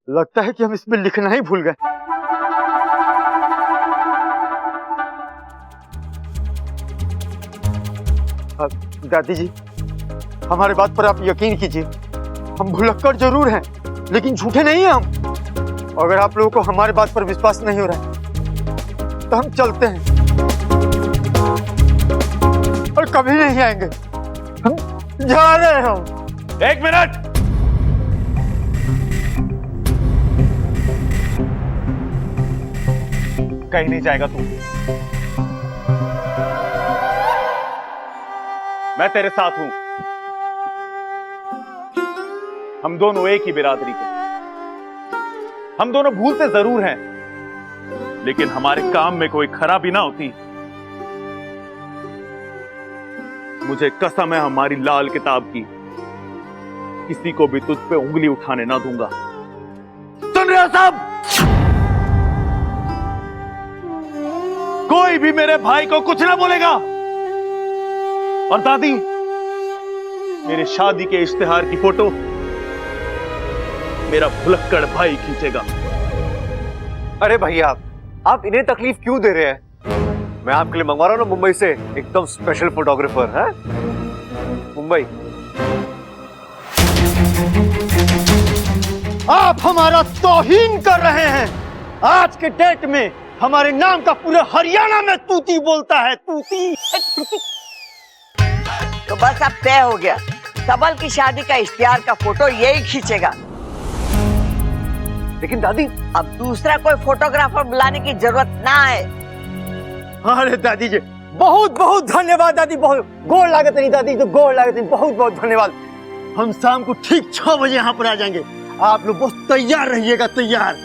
लगता है कि हम इसमें लिखना ही भूल गए। दादी जी, हमारे बात पर आप यकीन कीजिए, हम भुलक्कड़ जरूर हैं लेकिन झूठे नहीं हैं हम। अगर आप लोगों को हमारे बात पर विश्वास नहीं हो रहा है तो हम चलते हैं और कभी नहीं आएंगे। हम जा रहे हैं। हम 1 मिनट। कहीं नहीं जाएगा तू। मैं तेरे साथ हूं। हम दोनों एक ही बिरादरी के। हम दोनों भूलते जरूर हैं, लेकिन हमारे काम में कोई खराबी ना होती। मुझे कसम है हमारी लाल किताब की, किसी को भी तुझ पे उंगली उठाने ना दूंगा। सुन रहे हो सब? कोई भी मेरे भाई को कुछ ना बोलेगा। और दादी, मेरे शादी के इश्तिहार की फोटो मेरा भुलक्कड़ भाई खींचेगा। अरे भैया, आप इन्हें तकलीफ क्यों दे रहे हैं? मैं आपके लिए मंगवा रहा हूं ना मुंबई से एकदम स्पेशल फोटोग्राफर है। मुंबई। आप हमारा तौहीन कर रहे हैं। आज के डेट में हमारे नाम का पूरे हरियाणा में तूती बोलता है। तूती। तो बस अब तय हो गया, सबल की शादी का इश्तिहार का फोटो यही खींचेगा। लेकिन दादी, अब दूसरा कोई फोटोग्राफर बुलाने की जरूरत ना है। अरे दादी जी, बहुत बहुत धन्यवाद दादी। बहुत गोड़ लागत नहीं दादी, तो गोड़ लागत नहीं। बहुत बहुत धन्यवाद। हम शाम को ठीक 6 बजे यहाँ पर आ जाएंगे। आप लोग बस तैयार रहिएगा, तैयार।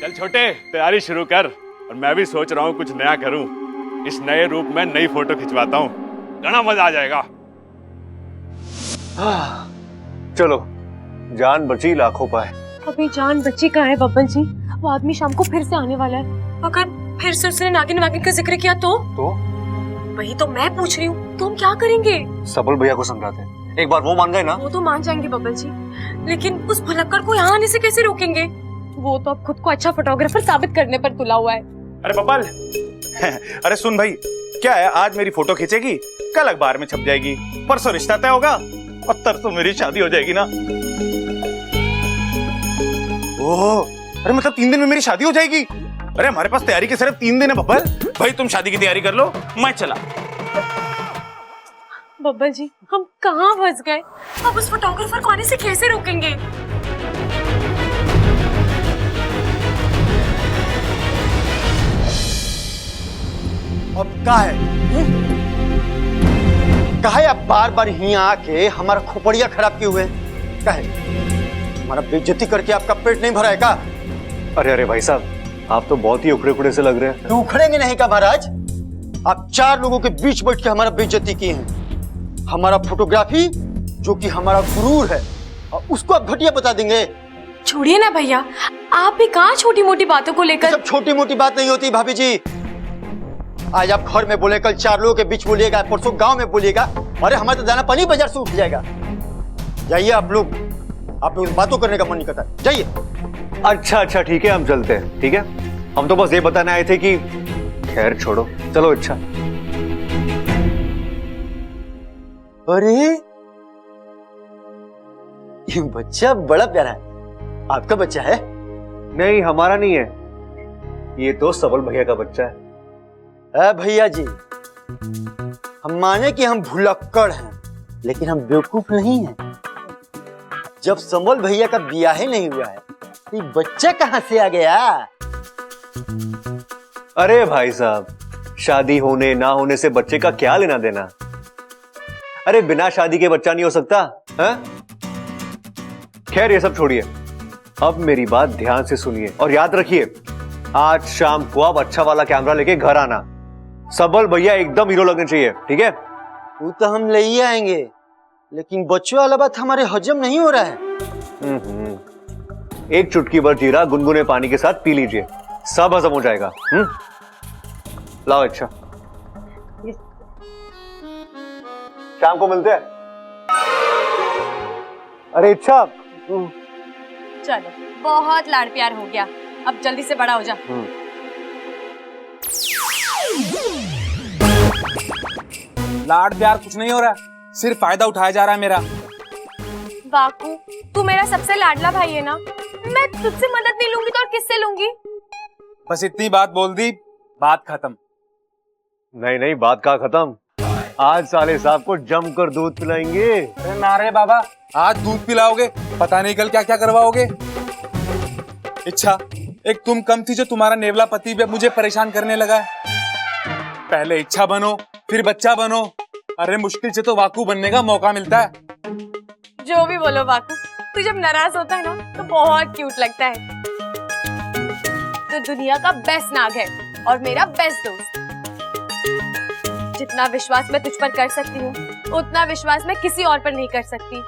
चल छोटे, तैयारी शुरू कर। और मैं भी सोच रहा हूँ कुछ नया करूँ। इस नए रूप में नई फोटो खिंचवाता हूँ, घना मजा आ जाएगा। चलो, जान बची लाखों पाए। अभी जान बची कहाँ है बब्बन जी? वो आदमी शाम को फिर से आने वाला है। अगर फिर से उसने नागिन वागिन का जिक्र किया तो वही तो मैं पूछ रही हूँ, तो हम क्या करेंगे? सबल भैया को समझाते हैं, एक बार वो मान गए ना। वो तो मान जाएंगे बब्बन जी, लेकिन उस भुलक्कड़ को यहाँ आने से कैसे रोकेंगे? वो तो अब खुद को अच्छा फोटोग्राफर साबित करने पर तुला हुआ है। अरे बब्बल, अरे सुन भाई, क्या है, आज मेरी फोटो खींचेगी, कल अखबार में छप जाएगी, परसों रिश्ता तय होगा और तरसों मेरी शादी हो जाएगी ना। ओह, अरे मतलब 3 दिन में मेरी शादी हो जाएगी। अरे हमारे पास तैयारी के सिर्फ 3 दिन है बब्बल। भाई तुम शादी की तैयारी कर लो, मैं चला। बब्बल जी, हम कहाँ फंस गए? अब उस फोटोग्राफर को आने से कैसे रोकेंगे? अब क्या है? कहे आप बार बार यहाँ आके हमारा खोपड़िया खराब किए हुए? कहे हमारा बेइज्जती करके आपका पेट नहीं भरा है का? अरे अरे भाई साहब, आप तो बहुत ही उखड़े उखड़े से लग रहे हैं। तो उखड़ेंगे नहीं का महाराज? आप 4 लोगों के बीच बैठ के हमारा बेइज्जती किए हैं। हमारा फोटोग्राफी जो कि हमारा गुरूर है, और उसको आप घटिया बता देंगे। छोड़िए ना भैया, आप भी कहाँ छोटी मोटी बातों को लेकर। सब छोटी मोटी बात नहीं होती भाभी जी। आज आप घर में बोले, कल 4 लोगों के बीच बोलिएगा, परसों गांव में बोलिएगा। अरे हमारा तो दाना पानी बाजार से उठ जाएगा। जाइए आप लोग बातों करने का मन नहीं करता, जाइए। अच्छा ठीक है, हम चलते हैं। ठीक है, हम तो बस ये बताने आए थे कि खैर छोड़ो, चलो। अच्छा, अरे ये बच्चा बड़ा प्यारा है। आपका बच्चा है? नहीं, हमारा नहीं है, ये तो सबल भैया का बच्चा है। भैया जी, हम माने कि हम भुलक्कड़ हैं, लेकिन हम बेवकूफ नहीं हैं। जब संबल भैया का ब्याह ही नहीं हुआ है तो ये बच्चा कहां से आ गया? अरे भाई साहब, शादी होने ना होने से बच्चे का क्या लेना देना? अरे बिना शादी के बच्चा नहीं हो सकता है? खैर ये सब छोड़िए, अब मेरी बात ध्यान से सुनिए और याद रखिए, आज शाम को आप अच्छा वाला कैमरा लेके घर आना। सबल भैया एकदम हीरो लगने चाहिए, ठीक है? वो तो हम ले ही आएंगे, लेकिन बच्चों वाला बात हमारे हजम नहीं हो रहा है। एक चुटकी भर जीरा गुनगुने पानी के साथ पी लीजिए, सब हजम हो जाएगा। लाओ। अच्छा, शाम को मिलते हैं। अरे इच्छा चलो बहुत लाड़ प्यार हो गया, अब जल्दी से बड़ा हो जा। लाड प्यार कुछ नहीं हो रहा, सिर्फ फायदा उठाया जा रहा है मेरा। बाकू, तू मेरा सबसे लाडला भाई है ना, मैं तुझसे मदद नहीं लूंगी तो और किससे लूंगी? बस इतनी बात बोल दी, बात खत्म। नहीं नहीं, बात का खत्म। आज साले साहब को जमकर दूध पिलाएंगे। अरे नारे बाबा, आज दूध पिलाओगे, पता नहीं कल क्या क्या करवाओगे। इच्छा, एक तुम कम थी जो तुम्हारा नेवला पति भी मुझे परेशान करने लगा है। पहले इच्छा बनो, फिर बच्चा बनो। अरे मुश्किल से तो वाकू बनने का मौका मिलता है। जो भी बोलो बाकू, तू जब नाराज होता है ना तो बहुत क्यूट लगता है। तो दुनिया का बेस्ट नाग है और मेरा बेस्ट दोस्त। जितना विश्वास मैं तुझ पर कर सकती हूँ, उतना विश्वास मैं किसी और पर नहीं कर सकती।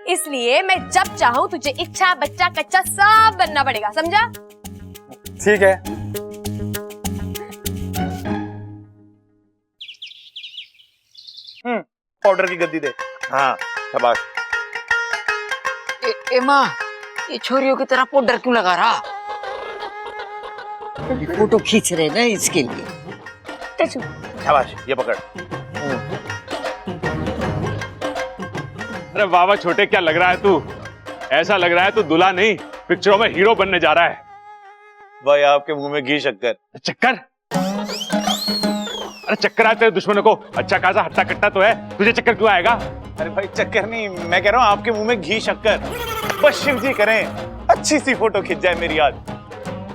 इसलिए मैं जब चाहूँ तुझे इच्छा, बच्चा, कच्चा सब बनना पड़ेगा, समझा? ठीक है। पाउडर की गद्दी दे। हाँ शाबाश। ए माँ, ये छोरियों की तरह पाउडर क्यों लगा रहा? फोटो खींच रहे ना इसके लिए। शाबाश, ये पकड़। अरे वाह वाह छोटे, क्या लग रहा है तू? ऐसा लग रहा है तू दूल्हा नहीं, पिक्चरों में हीरो बनने जा रहा है। भाई आपके मुंह में घी शक्कर। चक्कर? अरे चक्कर आए तेरे दुश्मनों को, अच्छा खासा हट्टा कट्टा तो है, तुझे चक्कर क्यों आएगा? अरे भाई चक्कर नहीं, मैं कह रहा हूँ आपके मुंह में घी शक्कर। बस शिव जी करें, अच्छी सी फोटो खिंच जाए मेरी आज,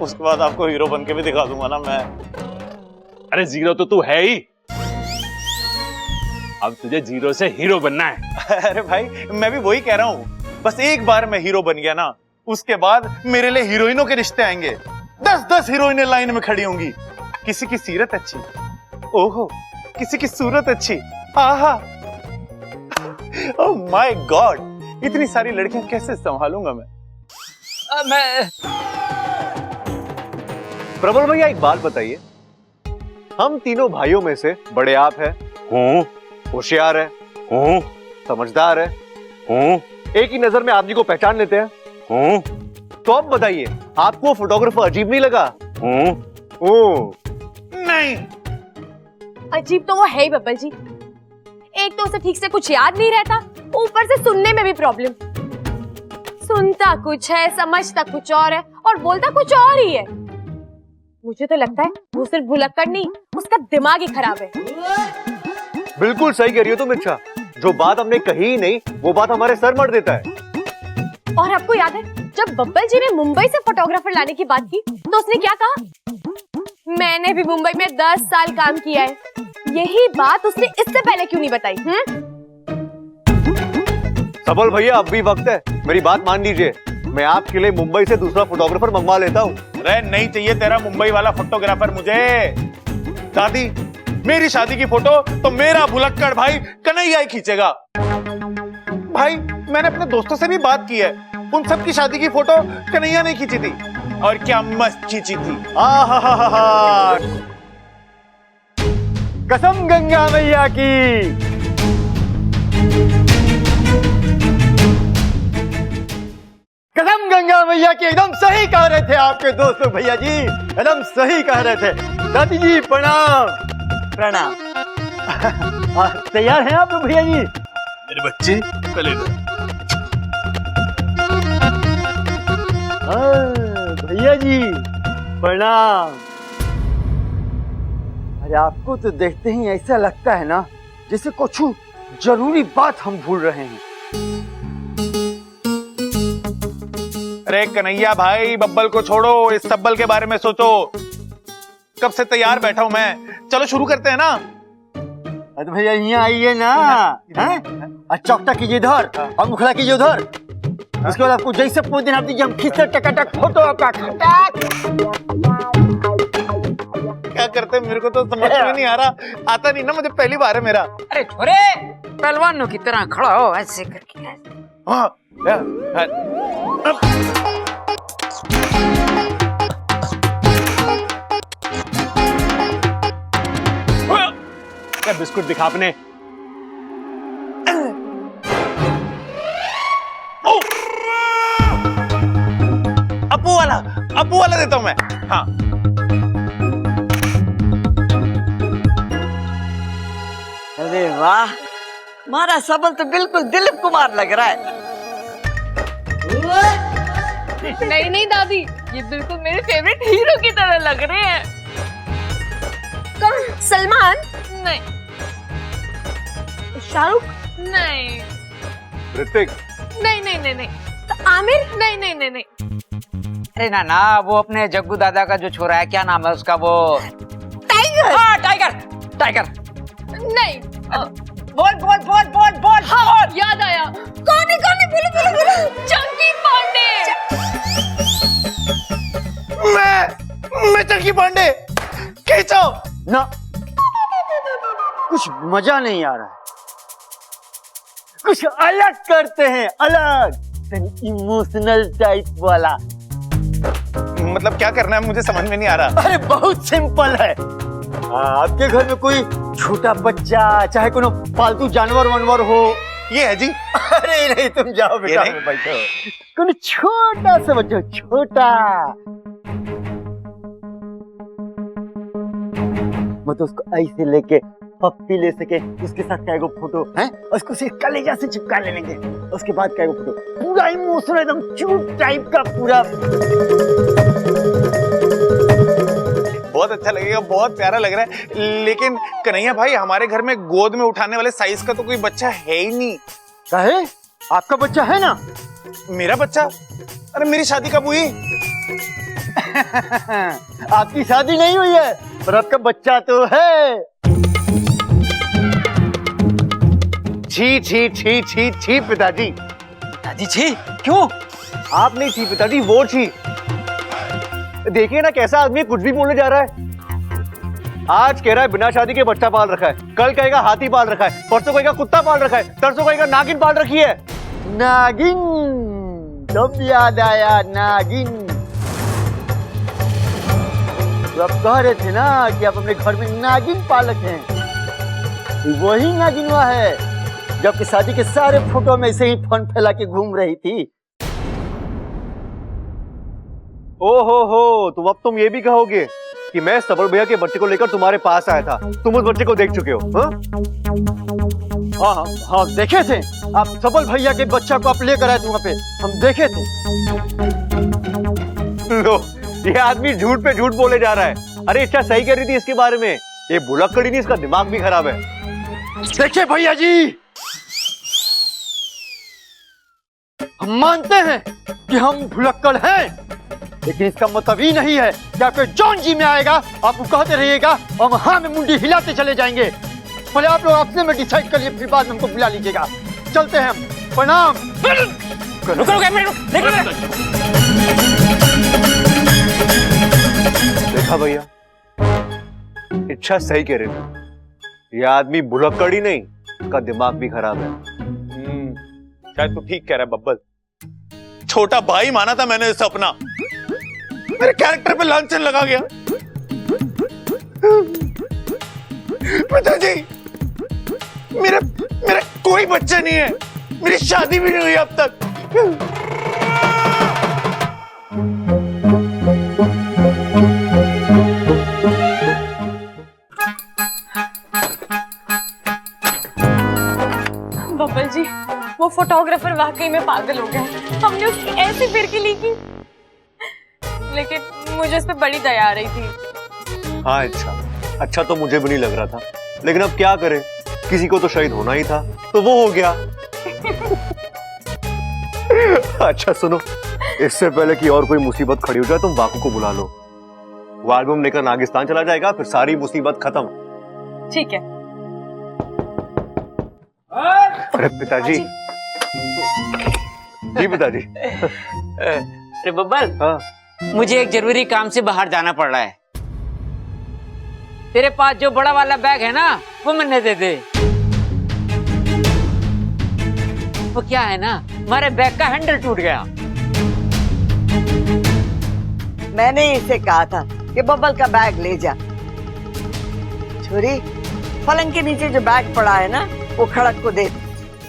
उसके बाद आपको हीरो बन के भी दिखा दूंगा ना मैं। अरे जीरो तो तू है ही, अब तुझे जीरो से हीरो बनना है। अरे भाई मैं भी वही कह रहा हूँ, बस एक बार मैं हीरो बन गया ना, उसके बाद मेरे लिए हीरोइनों के रिश्ते आएंगे। 10-10 हीरोइनें लाइन में खड़ी होंगी। किसी की सीरत अच्छी, ओहो, किसी की सूरत अच्छी, आहा, ओह माय गॉड, इतनी सारी लड़कियां कैसे संभालूंगा मैं? प्रबल भैया एक बात बताइए, हम तीनों भाइयों में से बड़े आप हैं, होशियार है, समझदार है, एक ही नजर में आप जी को पहचान लेते हैं, तो अब बताइए आपको फोटोग्राफर अजीब नहीं लगा? नहीं, अजीब तो वो है ही बब्बल जी। एक तो उसे ठीक से कुछ याद नहीं रहता, ऊपर से सुनने में भी प्रॉब्लम। सुनता कुछ है, समझता कुछ और है और बोलता कुछ और ही है। मुझे तो लगता है वो सिर्फ भुलक्कड़ नहीं, उसका दिमाग ही खराब है। बिल्कुल सही कह रही हो तुम इच्छा, जो बात हमने कही ही नहीं वो बात हमारे सर मर देता है। और आपको याद है जब बब्बल जी ने मुंबई से फोटोग्राफर लाने की बात की तो उसने क्या कहा? मैंने भी मुंबई में 10 साल काम किया है, यही बात उसने इससे पहले क्यों नहीं बताई? सबल भैया अब भी वक्त है, मेरी बात मान लीजिए, मैं आपके लिए मुंबई से दूसरा फोटोग्राफर मंगवा लेता हूँ। अरे नहीं चाहिए तेरा मुंबई वाला फोटोग्राफर मुझे। दादी, मेरी शादी की फोटो तो मेरा भुलक्कड़ भाई कन्हैया ही खींचेगा। भाई मैंने अपने दोस्तों से भी बात की है, उन सब की शादी की फोटो कन्हैया ने खींची थी, और क्या मस्त खींची थी। कसम गंगा मैया की। कसम गंगा मैया की, एकदम सही कह रहे थे आपके दोस्त लोग भैया जी, एकदम सही कह रहे थे। दादी जी प्रणाम। प्रणाम। तैयार हैं आप लोग भैया जी? मेरे बच्चे पहले भैया जी प्रणाम। अरे आपको तो देखते ही ऐसा लगता है ना जैसे कुछ जरूरी बात हम भूल रहे हैं। अरे कन्हैया भाई, बब्बल को छोड़ो, इस सब्बल के बारे में सोचो। कब से तैयार बैठा हूं मैं, चलो शुरू करते हैं ना। अरे भैया यहाँ आइए ना, हैं? चौकटा कीजिए इधर और मुखड़ा कीजिए उधर। उसके बाद आपको जैसे पूछ दिन आप दीजिए, हम खींचते टकाटक फोटो आपका खटाक। क्या करते मेरे को तो समझ में नहीं आ रहा, आता नहीं ना, मुझे पहली बार है मेरा। अरे छोरे, पहलवानों की तरह खड़ा हो ऐसे करके। हाँ, क्या बिस्कुट दिखा अपने? अब्बू वाला देता हूं मैं। हाँ अरे वाह, हमारा सबल तो बिल्कुल दिलीप कुमार लग रहा है। नहीं नहीं दादी, ये बिल्कुल मेरे फेवरेट हीरो की तरह लग रहे हैं। कौन? सलमान? नहीं। शाहरुख? नहीं। ऋतिक? नहीं नहीं नहीं नहीं। तो आमिर? नहीं नहीं नहीं नहीं। अरे ना ना, वो अपने जग्गू दादा का जो छोरा है, क्या नाम है उसका, वो टाइगर। हाँ टाइगर, टाइगर। नहीं। बोल बोल बोल बोल बोल। हाँ, याद आया। कौन है बोलो बोलो बोलो। चंकी पांडे। मैं चंकी पांडे। खींचो ना, कुछ मजा नहीं आ रहा है। कुछ अलग करते हैं, अलग इमोशनल टाइप वाला। मतलब क्या करना है मुझे समझ में नहीं आ रहा। अरे बहुत सिंपल है। आपके घर में कोई छोटा बच्चा, चाहे कोनो पालतू जानवर वानवर हो। ये है जी। अरे नहीं, तुम जाओ बेटा, नहीं? बैठो। कोनो छोटा सा बच्चा, छोटा, मतलब उसको ऐसे लेके पप्पी ले सके, उसके साथ क्या फोटो है, उसको सिर्फ कलेजा से चिपका लेंगे। उसके बाद क्या फोटो, पूरा इमोशनल एकदम क्यूट टाइप का पूरा। बहुत अच्छा लगेगा, बहुत प्यारा लग रहा है। लेकिन कन्हैया भाई, हमारे घर में गोद में उठाने वाले साइज का तो कोई बच्चा है ही नहीं। काहे? आपका बच्चा है ना? मेरा बच्चा? अरे मेरी शादी कब हुई? आपकी शादी नहीं हुई है, पर आपका बच्चा तो है। छी छी छी छी छी पिताजी। पिताजी छी? क्यों? आप नहीं छी पिताजी, वो छी। देखिए ना कैसा आदमी कुछ भी बोलने जा रहा है। आज कह रहा है बिना शादी के बच्चा पाल रखा है, कल कहेगा हाथी पाल रखा है, परसों कहेगा कुत्ता पाल रखा है, तरसों कहेगा नागिन पाल रखी है। नागिन, तब याद आया नागिन। तो आप कह रहे थे ना कि आप अपने घर में नागिन पालक हैं। वही नागिनवा है जबकि शादी के सारे फोटो में ऐसे ही फन फैला के घूम रही थी। हो, तुम अब तुम ये भी कहोगे कि मैं सबल भैया के बच्चे को लेकर तुम्हारे पास आया था, तुम उस बच्चे को देख चुके हो? हाँ, देखे थे। आप सबल भैया के बच्चा को आप लेकर आए थे वहां पे, हम देखे थे। लो, ये आदमी झूठ पे झूठ बोले जा रहा है। अरे इच्छा सही कर रही थी इसके बारे में, ये भुलक्कड़ ही नहीं, इसका दिमाग भी खराब है। देखिए भैया जी, हम मानते हैं कि हम भुलक्कड़ हैं, लेकिन इसका मतलब ही नहीं है कि आपके जॉन जी में आएगा, आपको कहते रहिएगा और हाँ में मुंडी हिलाते चले जाएंगे। पहले आप लोग आपसे में डिसाइड करिए, फिर बाद में हमको बुला लीजिएगा। चलते हैं हम। प्रणाम। देखा भैया, इच्छा सही कह रही थी। ये आदमी भुलक्कड़ ही नहीं, इसका दिमाग भी खराब है। शायद तो ठीक कह रहा है बब्बल। छोटा भाई माना था मैंने इस सपना, मेरे कैरेक्टर पे लांछन लगा गया। पिताजी, मेरा कोई बच्चा नहीं है, मेरी शादी भी नहीं हुई अब तक। बब्बल जी, वो फोटोग्राफर वाकई में पागल हो गया। हमने उसकी ऐसी फिरकी ली की, लेकिन मुझे उस पर बड़ी दया आ रही थी। हाँ अच्छा तो मुझे भी नहीं लग रहा था, लेकिन अब क्या करें, किसी को तो शहीद होना ही था, तो वो हो गया। अच्छा सुनो, इससे पहले कि और कोई मुसीबत खड़ी हो जाए, तुम बाकू को बुला लो। वो एल्बम लेकर नागिस्तान चला जाएगा, फिर सारी मुसीबत खत्म। ठीक है। अरे पिताजी। जी पिताजी। अरे बब्बल, हाँ मुझे एक जरूरी काम से बाहर जाना पड़ रहा है। तेरे पास जो बड़ा वाला बैग है ना, वो मैंने दे दे। वो क्या है ना, हमारे बैग का हैंडल टूट गया। मैंने इसे कहा था कि बब्बल का बैग ले जा। छोरी, पलंग के नीचे जो बैग पड़ा है ना, वो खड़क को दे।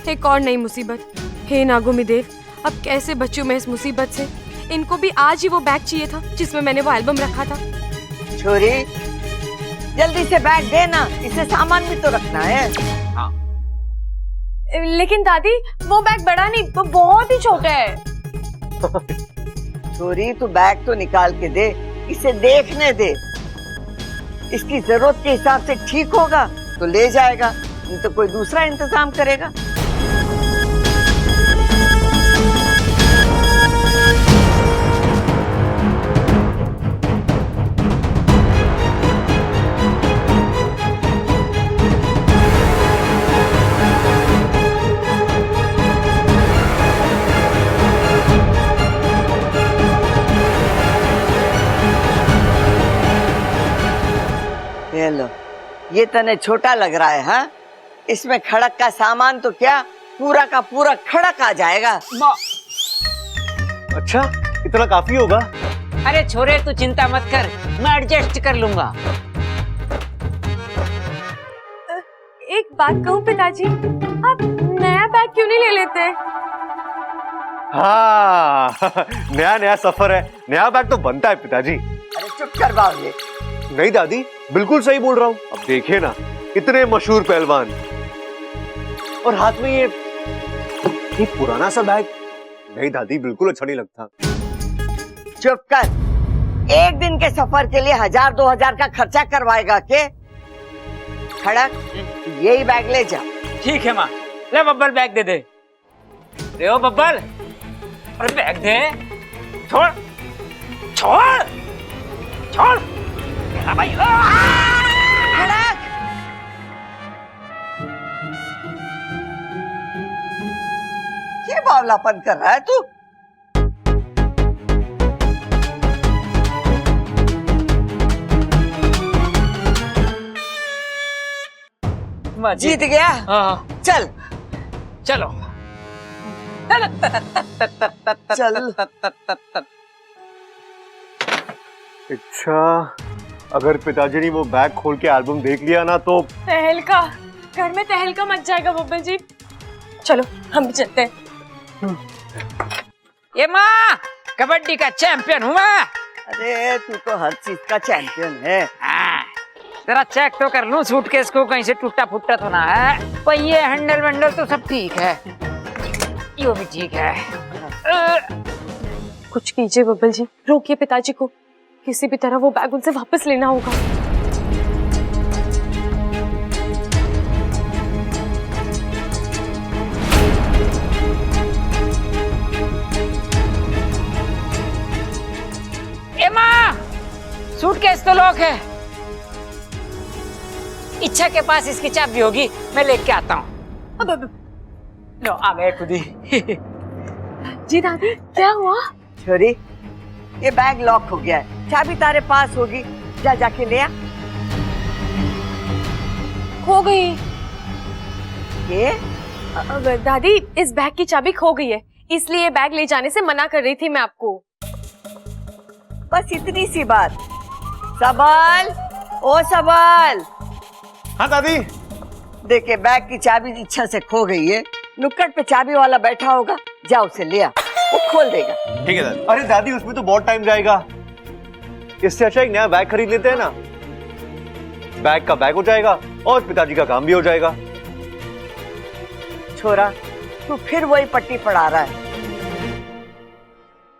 एक और नई मुसीबत। हे नागोमी देव, अब कैसे बच्चों में इस मुसीबत से? इनको भी आज ही वो बैग चाहिए था जिसमें मैंने वो एल्बम रखा था। छोरी जल्दी से बैग देना, इसे सामान भी तो रखना है। लेकिन दादी वो बैग बड़ा नहीं, वो बहुत ही छोटा है। छोरी तू बैग तो निकाल के दे, इसे देखने दे। इसकी जरूरत के हिसाब से ठीक होगा तो ले जाएगा, नहीं तो कोई दूसरा इंतजाम करेगा। ये लो, ये तने छोटा लग रहा है, हाँ? इसमें खड़क का सामान तो क्या पूरा का पूरा खड़क आ जाएगा। अच्छा, इतना काफी होगा? अरे छोरे तू चिंता मत कर, मैं एडजस्ट कर लूंगा। एक बात कहूँ पिताजी, आप नया बैग क्यों नहीं ले लेते? हाँ नया नया सफर है, नया बैग तो बनता है पिताजी। अरे चुप कर बाबू। नहीं दादी, बिल्कुल सही बोल रहा हूँ। अब देखिए ना, इतने मशहूर पहलवान और हाथ में ये पुराना सा बैग। नहीं दादी, बिल्कुल अच्छा नहीं लगता। चुप कर, एक दिन के सफर के लिए 1000-2000 का खर्चा करवाएगा के? खड़क यही बैग ले जा। ठीक है माँ, ले बब्बल बैग दे दे। दे ओ बब्बल, अरे बैग दे। छोड़ छोड़ छोड़ भाई। खड़क ये बावलापन कर रहा है तू? जीत गया। हाँ चल चलो। चल। अच्छा, अगर पिताजी ने वो बैग खोल के एल्बम देख लिया ना तो तहलका, घर में तहलका मच जाएगा बब्बल जी। चलो हम भी चलते हैं। ये माँ, कबड्डी का चैंपियन हूँ मैं। अरे तू तो हर चीज का चैंपियन है। जरा चेक तो कर लूं सूटकेस को, कहीं से टूटा फूटा तो ना है। पहिए हैंडल वैंडल तो सब ठीक है, यो भी ठीक है। कुछ कीजिए बब्बल जी, रोकिए पिताजी को। किसी भी तरह वो बैग उनसे वापस लेना होगा। ए माँ, सूटकेस तो लॉक है। इच्छा के पास इसकी चाबी होगी, मैं लेके आता हूँ। लो आ गए खुद ही। जी दादी, क्या हुआ? छोरी ये बैग लॉक हो गया है, चाबी तारे पास होगी, जा जाके ले आ। खो गई। ये दादी, इस बैग की चाबी खो गई है, इसलिए बैग ले जाने से मना कर रही थी मैं आपको। बस इतनी सी बात। सबल, ओ सबल। हाँ दादी। देखे बैग की चाबी इच्छा से खो गई है, नुक्कड़ पे चाबी वाला बैठा होगा, जा उसे ले आ, वो खोल देगा। ठीक है दादी। अरे दादी, उसमें तो बहुत टाइम जाएगा। इससे अच्छा एक नया बैग खरीद लेते हैं ना। बैग का बैग हो जाएगा और पिताजी का काम भी हो जाएगा। छोरा तू फिर वही पट्टी पढ़ा रहा है।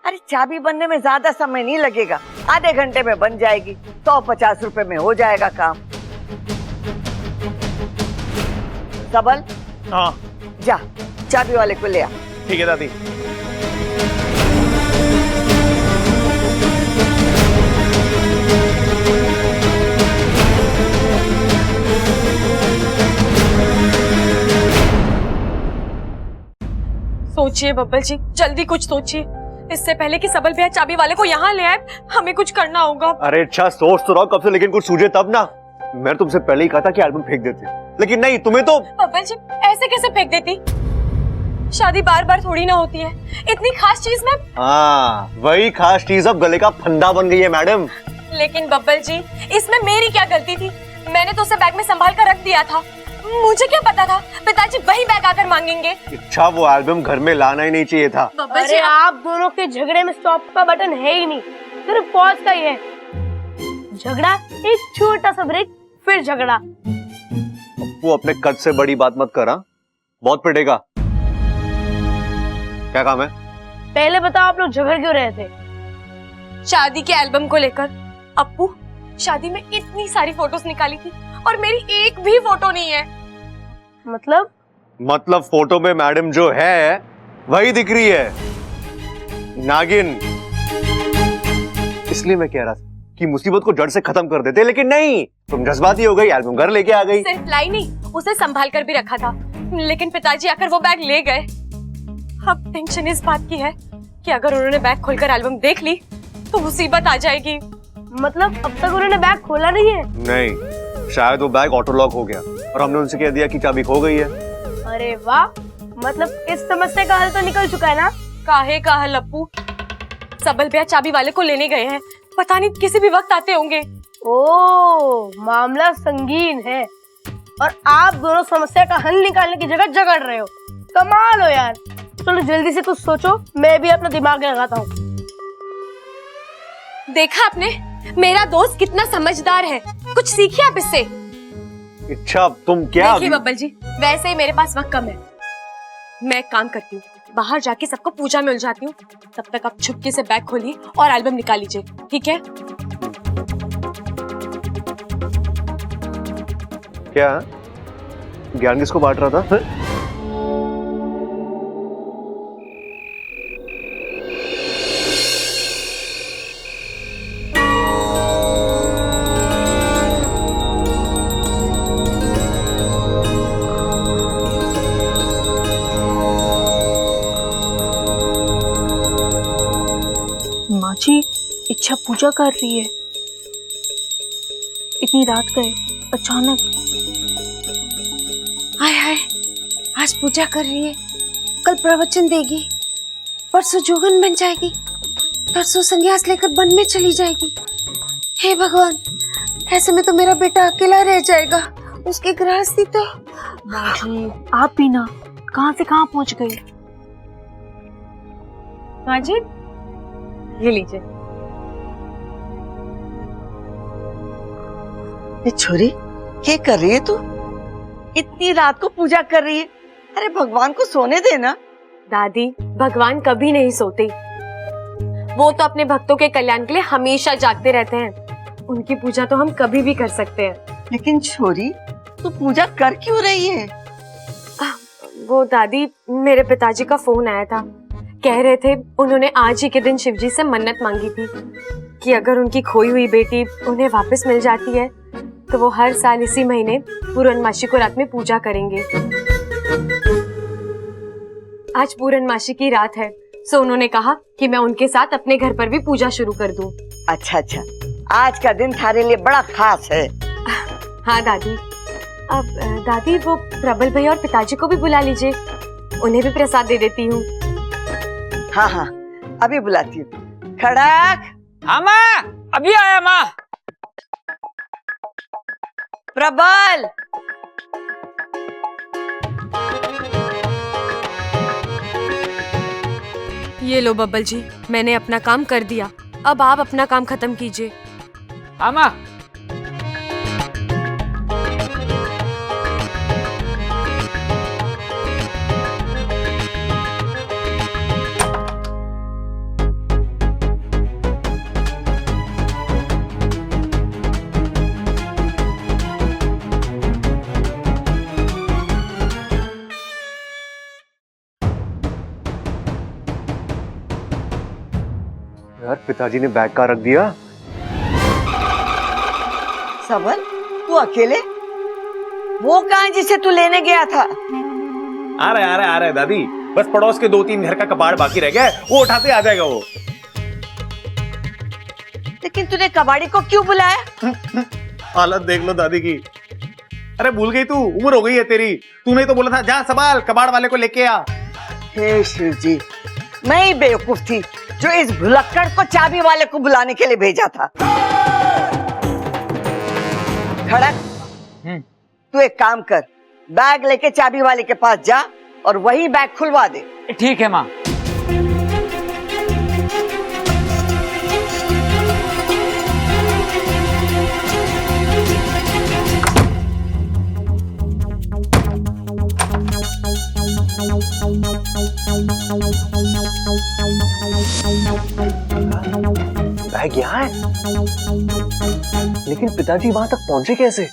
अरे चाबी बनने में ज्यादा समय नहीं लगेगा, आधे घंटे में बन जाएगी। 150 रुपए में हो जाएगा काम। सबल, हाँ जा चाबी वाले को ले आ। ठीक है दादी। सोचिए बब्बल जी, जल्दी कुछ सोचिए, इससे पहले कि सबल भैया चाबी वाले को यहाँ ले आए। हमें कुछ करना होगा। अरे अच्छा, सोच तो रहो कब से, लेकिन कुछ सूझे तब ना। मैं तुमसे पहले ही कहा था कि एल्बम फेंक देते, लेकिन नहीं, तुम्हें तो। बब्बल जी ऐसे कैसे फेंक देती? शादी बार बार थोड़ी ना होती है, इतनी खास चीज में। हाँ, वही खास चीज अब गले का फंदा बन गई है मैडम। लेकिन बब्बल जी, इसमें मेरी क्या गलती थी? मैंने तो उसे बैग में संभाल कर रख दिया था। मुझे क्या पता था पिताजी वही बैग आकर मांगेंगे। इच्छा, वो एल्बम घर में लाना ही नहीं चाहिए था। अरे आप दोनों के झगड़े में स्टॉप का बटन है ही नहीं, सिर्फ पॉज का ही है। झगड़ा, एक छोटा सा ब्रेक, फिर झगड़ा। वो अपने कद से बड़ी बात मत करा, बहुत पिटेगा। क्या काम है? पहले बताओ आप लोग झगड़ क्यों रहे थे? शादी के एल्बम को लेकर। अप्पू, शादी में इतनी सारी फोटोज निकाली थी और मेरी एक भी फोटो नहीं है। मतलब फोटो में मैडम जो है वही दिख रही है, नागिन। इसलिए मैं कह रहा था कि मुसीबत को जड़ से खत्म कर देते, लेकिन नहीं, तुम जज्बाती हो गई, एल्बम घर लेके आ गई। सिर्फ लाई नहीं, उसे संभाल कर भी रखा था, लेकिन पिताजी आकर वो बैग ले गए। अब टेंशन इस बात की है कि अगर उन्होंने बैग खोलकर एल्बम देख ली तो मुसीबत आ जाएगी। मतलब अब तक उन्होंने बैग खोला नहीं है? नहीं, शायद वो बैग ऑटो लॉक हो गया और हमने उनसे कह दिया कि चाबी खो गई है। अरे वाह, मतलब इस समस्या का हल तो निकल चुका है ना? काहे का हल अप्पू? सबल भैया चाबी वाले को लेने गए हैं, पता नहीं किसी भी वक्त आते होंगे। ओ, मामला संगीन है और आप दोनों समस्या का हल निकालने की जगह झगड़ रहे हो। कमाल हो यार। चलो जल्दी से कुछ सोचो, मैं भी अपना दिमाग लगाता हूँ। देखा आपने, मेरा दोस्त कितना समझदार है, कुछ सीखिए आप इससे। इच्छा, तुम क्या? देखिए बब्बल जी, वैसे ही मेरे पास वक्त कम है, मैं एक काम करती हूँ, बाहर जाके सबको पूजा में उलझाती हूँ, तब तक आप छुपके से बैग खोलिए और एल्बम निकाल लीजिए, ठीक है? क्या ज्ञान किसको बांट रहा था? माँ जी, इच्छा पूजा कर रही है, इतनी रात गए अचानक। हाय हाय, आज पूजा कर रही है, कल प्रवचन देगी, परसों जोगन बन जाएगी, परसों संन्यास लेकर वन में चली जाएगी। हे भगवान, ऐसे में तो मेरा बेटा अकेला रह जाएगा, उसकी गृहस्थी तो। माँ जी, आप भी ना कहाँ से कहाँ पहुँच गई। माँ जी, ये लीजिए। ये छोरी क्या कर रही है तू? इतनी रात को पूजा कर रही है? अरे भगवान को सोने देना। दादी, भगवान कभी नहीं सोते, वो तो अपने भक्तों के कल्याण के लिए हमेशा जागते रहते हैं। उनकी पूजा तो हम कभी भी कर सकते हैं। लेकिन छोरी, तू पूजा कर क्यों रही है? वो दादी, मेरे पिताजी का फोन आया था, कह रहे थे उन्होंने आज ही के दिन शिवजी से मन्नत मांगी थी कि अगर उनकी खोई हुई बेटी उन्हें वापस मिल जाती है तो वो हर साल इसी महीने पूर्णमासी को रात में पूजा करेंगे। आज पूर्णमासी की रात है, सो उन्होंने कहा कि मैं उनके साथ अपने घर पर भी पूजा शुरू कर दूं। अच्छा अच्छा, आज का दिन थारे लिए बड़ा खास है। हाँ दादी। अब दादी, वो प्रबल भैया और पिताजी को भी बुला लीजिए, उन्हें भी प्रसाद दे देती हूँ। हाँ हाँ, अभी बुलाती हूँ। खड़क। हाँ माँ, अभी आया माँ। प्रबल। ये लो बब्बल जी, मैंने अपना काम कर दिया, अब आप अपना काम खत्म कीजिए। हाँ माँ। यार, पिताजी ने बैग कहाँ रख दिया? सबल, तू अकेले? वो कहाँ जिसे तू लेने गया था? आ रहे दादी, बस पड़ोस के 2-3 घर का कबाड़ बाकी रह गया, वो उठाते आ जाएगा वो। लेकिन तूने कबाड़ी को क्यों बुलाया? हालत देख लो दादी की। अरे भूल गई तू, उम्र हो गई है तेरी, तूने तो बोला था जा संभाल, कबाड़ वाले को लेके आ। हे शिव जी, मैं ही बेवकूफ थी जो इस भुलक्कड़ को चाबी वाले को बुलाने के लिए भेजा था। खड़क, तू एक काम कर, बैग लेके चाबी वाले के पास जा और वही बैग खुलवा दे। ठीक है माँ। बैग यहाँ है, लेकिन पिताजी वहां तक पहुंचे कैसे?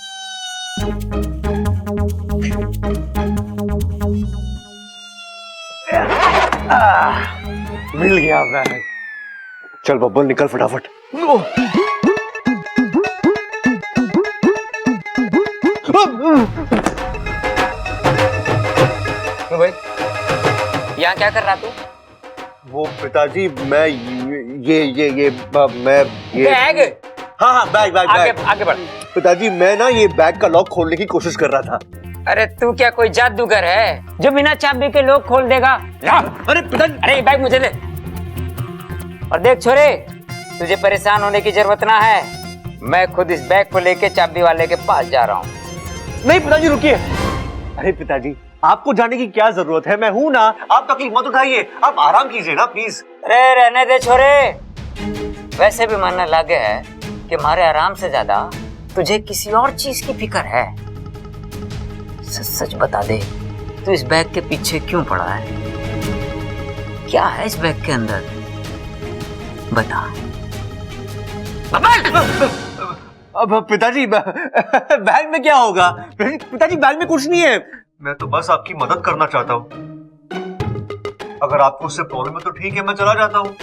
मिल गया बैग। चल बब्बल निकल फटाफट। क्यों भाई, यहाँ क्या कर रहा तू? वो पिताजी मैं मैं बैग। हाँ हाँ बैग बैग आगे बैग। आगे बढ़। पिताजी मैं ना ये बैग का लॉक खोलने की कोशिश कर रहा था। अरे तू क्या कोई जादूगर है जो बिना चाबी के लोग खोल देगा? ला। अरे पिताजी, अरे ये बैग मुझे दे। और देख छोरे, तुझे परेशान होने की जरूरत ना है, मैं खुद इस बैग को लेके चाबी वाले के पास जा रहा हूँ। नहीं पिताजी रुकिए। अरे पिताजी आपको जाने की क्या जरूरत है, मैं हूं ना, आप तकलीफ मत उठाइए, आप आराम कीजिए ना प्लीज। अरे रहने दे छोरे, वैसे भी मानने लगे है कि हमारे आराम से ज्यादा तुझे किसी और चीज की फिक्र है। सच सच बता दे, तू इस बैग के पीछे क्यों पड़ा है? क्या है इस बैग के अंदर? बता। अब पिताजी बैग में क्या होगा? पिताजी बैग में कुछ नहीं है, मैं तो बस आपकी मदद करना चाहता हूँ। अगर आपको उससे प्रॉब्लम है तो ठीक है, मैं चला जाता हूँ,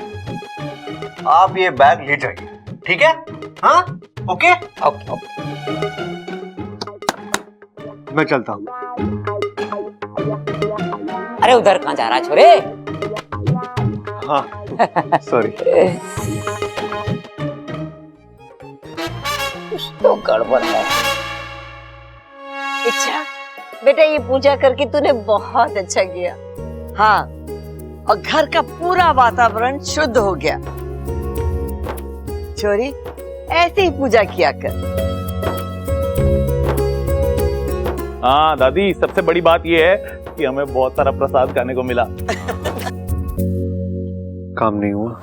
आप ये बैग ले जाइए, ठीक है? हाँ ओके ओके ओके। मैं चलता हूँ। अरे उधर कहाँ जा रहा है छोरे? हाँ सॉरी। कुछ तो गड़बड़ है। अच्छा बेटा, ये पूजा करके तूने बहुत अच्छा किया। हाँ, और घर का पूरा वातावरण शुद्ध हो गया। छोरी, ऐसे ही पूजा किया कर। हाँ दादी, सबसे बड़ी बात यह है कि हमें बहुत सारा प्रसाद खाने को मिला। काम नहीं हुआ।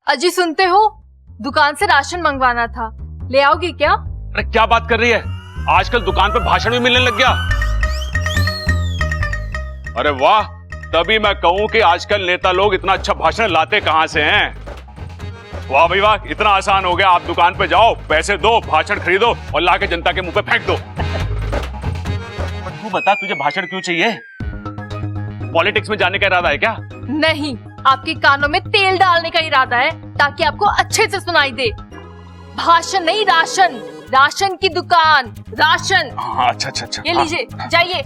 अजी सुनते हो, दुकान से राशन मंगवाना था, ले आओगी क्या? अरे क्या बात कर रही है, आजकल दुकान पे भाषण भी मिलने लग गया। अरे वाह, तभी मैं कहूं कि आजकल नेता लोग इतना अच्छा भाषण लाते कहां से हैं। वाह भाई वाह, इतना आसान हो गया। आप दुकान पे जाओ, पैसे दो, भाषण खरीदो और लाके जनता के मुंह पे फेंक दो। तू बता, तुझे भाषण क्यों चाहिए? पॉलिटिक्स में जाने का इरादा है क्या? नहीं, आपके कानों में तेल डालने का इरादा है ताकि आपको अच्छे से सुनाई दे। भाषण नहीं, राशन, राशन की दुकान, राशन। हाँ अच्छा अच्छा अच्छा। ये लीजिए, जाइए।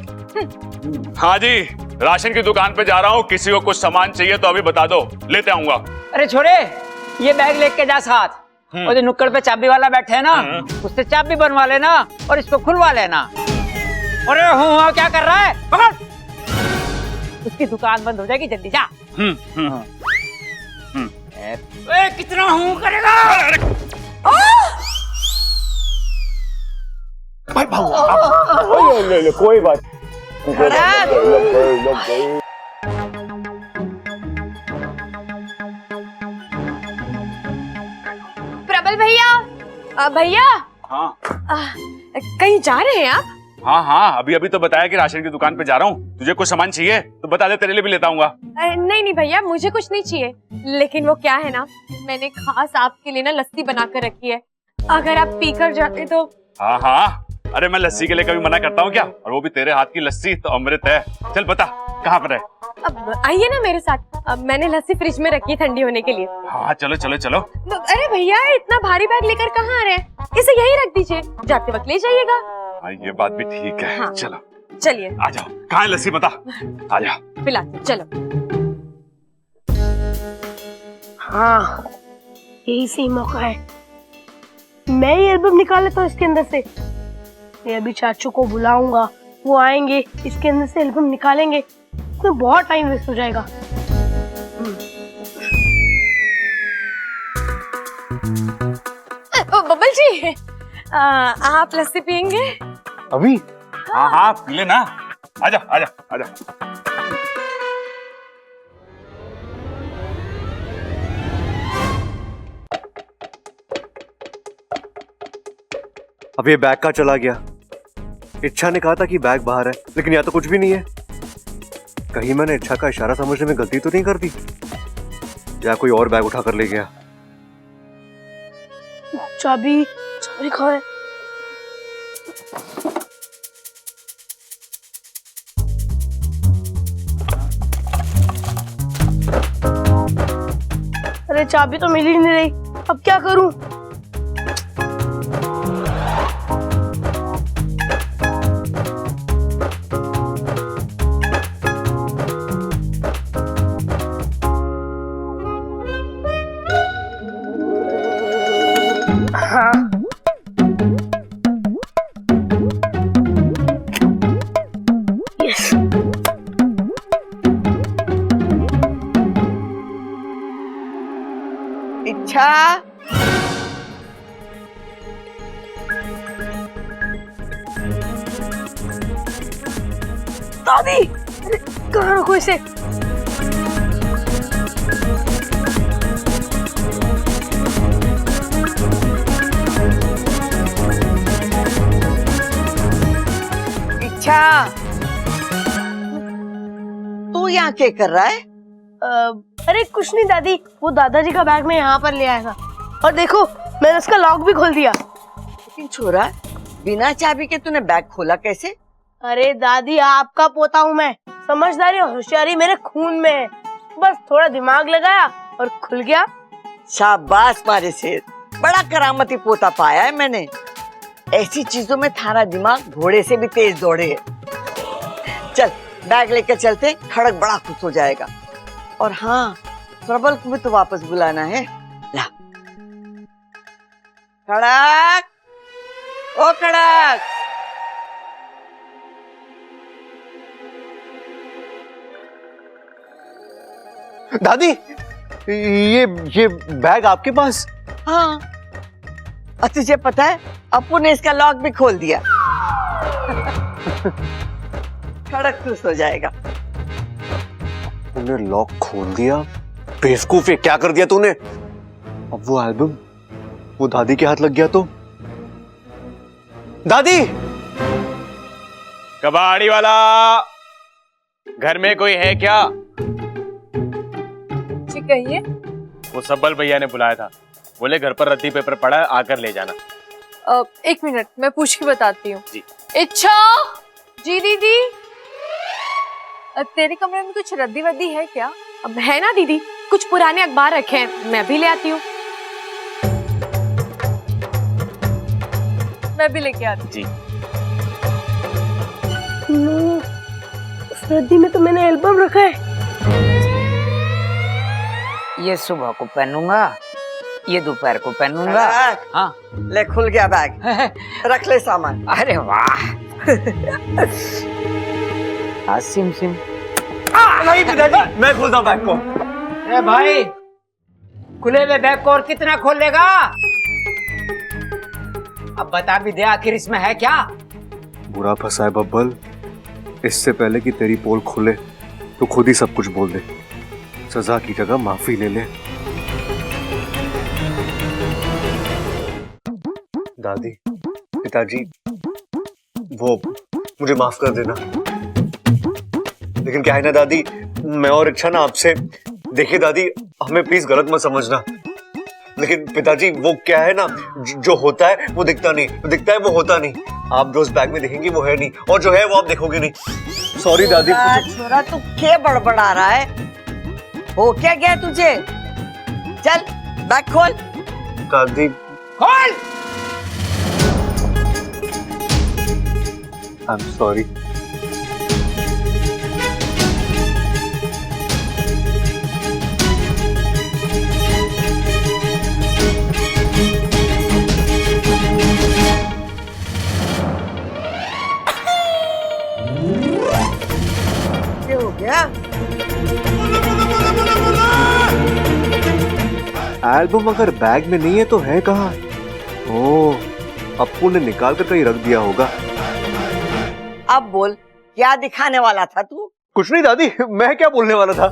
हाँ जी, राशन की दुकान पे जा रहा हूँ, किसी को कुछ सामान चाहिए तो अभी बता दो, लेते आऊंगा। अरे छोरे, ये बैग लेके जा साथ, और जो नुक्कड़ पे चाबी वाला बैठे है ना, उससे चाबी बनवा लेना और इसको खुलवा लेना। अरे हूँ क्या कर रहा है? पकड़, उसकी दुकान बंद हो जाएगी, जल्दी जा। कितना हूँ करेगा? भाई भाग। कोई बात। प्रबल भैया, भैया। हाँ कहीं जा रहे हैं आप? हाँ हाँ, अभी अभी तो बताया कि राशन की दुकान पे जा रहा हूँ। तुझे कुछ सामान चाहिए तो बता दे, तेरे लिए भी लेता आऊंगा। नहीं नहीं भैया, मुझे कुछ नहीं चाहिए, लेकिन वो क्या है ना, मैंने खास आपके लिए ना लस्सी बना कर रखी है, अगर आप पीकर जाते तो। हाँ हाँ, अरे मैं लस्सी के लिए कभी मना करता हूँ क्या? और वो भी तेरे हाथ की लस्सी तो अमृत है। चल बता, कहाँ पर है? अब आइए ना मेरे साथ, अब मैंने लस्सी फ्रिज में रखी है ठंडी होने के लिए। हाँ चलो चलो चलो। अरे भैया, इतना भारी बैग लेकर कहाँ आ रहे हैं? इसे यहीं रख दीजिए, जाते वक्त ले जाइएगा। हाँ ये बात भी ठीक है। हाँ। चलो चलिए, आ जाओ। कहाँ है लस्सी बता, आ जा। पिलाते, चलो। हाँ, यही सही मौका है। मैं ये एल्बम निकाल लेता हूँ इसके अंदर से। मैं अभी चाचू को बुलाऊंगा, वो आएंगे, इसके अंदर से एल्बम निकालेंगे, इसमें बहुत टाइम वेस्ट हो जाएगा। बबल जी, आप लस्सी पियेंगे? अभी? हाँ हाँ पी लेना। आजा आजा आजा। अब ये बैग कहाँ चला गया? इच्छा ने कहा था कि बैग बाहर है, लेकिन यहाँ तो कुछ भी नहीं है। कहीं मैंने इच्छा का इशारा समझने में गलती तो नहीं कर दी, या कोई और बैग उठा कर ले गया? चाबी चाबी कहाँ है? अरे चाबी तो मिल ही नहीं रही, अब क्या करूं? इच्छा, दादी, अरे कहाँ रखो इसे? इच्छा, तू यहाँ क्या कर रहा है? अरे कुछ नहीं दादी, वो दादाजी का बैग मैं यहाँ पर ले आया था, और देखो मैंने उसका लॉक भी खोल दिया। लेकिन छोरा, बिना चाबी के तूने बैग खोला कैसे? अरे दादी, आपका पोता हूँ मैं, समझदारी और होशियारी मेरे खून में है। बस थोड़ा दिमाग लगाया और खुल गया। शाबाश मारे शेर, बड़ा करामती पोता पाया है मैंने। ऐसी चीजों में थारा दिमाग घोड़े से भी तेज दौड़े है। चल बैग लेकर चलते, खड़क बड़ा खुश हो जाएगा। और हाँ, प्रबल को भी तो वापस बुलाना है। ला खड़क, ओ खड़क, दादी, ये बैग आपके पास? हाँ, और तुझे पता है अपू ने इसका लॉक भी खोल दिया। खड़क खुश हो जाएगा। तूने लॉक खोल दिया? बेवकूफ, ये क्या कर दिया तूने? अब वो एल्बम वो दादी के हाथ लग गया तो? दादी! कबाड़ी वाला, घर में कोई है क्या? जी कहिए। वो सब्बल भैया ने बुलाया था, बोले घर पर रद्दी पेपर पड़ा है, आकर ले जाना। एक मिनट, मैं पूछ के बताती हूँ। जी। इच्छा, जी दीदी, तेरे कमरे में कुछ रद्दी वद्दी है क्या? अब है ना दीदी, कुछ पुराने अखबार रखे हैं, मैं भी ले आती हूँ। मैं भी लेके आती हूँ। जी। उस रद्दी में तो मैंने एल्बम रखा है। ये सुबह को पहनूंगा, ये दोपहर को पहनूंगा। खड़क, हाँ। ले खुल गया बैग, रख ले सामान। अरे वाह। हाँ, सिम सिम। नहीं पिताजी, मैं खोलता हूँ बैग को। अरे भाई, खुले हुए बैग को और कितना खोल लेगा? अब बता भी दे, आखिर इसमें है क्या? बुरा फंसा है बब्बल, इससे पहले कि तेरी पोल खुले तो खुद ही सब कुछ बोल दे, सजा की जगह माफी ले ले। दादी, पिताजी, वो मुझे माफ कर देना। लेकिन क्या है ना दादी, मैं और इच्छा ना आपसे, देखिए दादी, हमें प्लीज गलत मत समझना, लेकिन पिताजी वो क्या है ना, जो होता है वो दिखता नहीं, जो दिखता है वो होता नहीं। आप जो उस बैग में देखेंगे वो है नहीं, और जो है वो आप देखोगे नहीं। सॉरी दादी। छोरा तू क्या बड़बड़ा रहा है? हो क्या गया तुझे? चल बैग खोल। दादी खोल। I am sorry. एल्बम अगर बैग में नहीं है तो है कहाँ? ओह, अप्पू ने निकाल कर कहीं रख दिया होगा। अब बोल, क्या दिखाने वाला था तू? कुछ नहीं दादी, मैं क्या बोलने वाला था।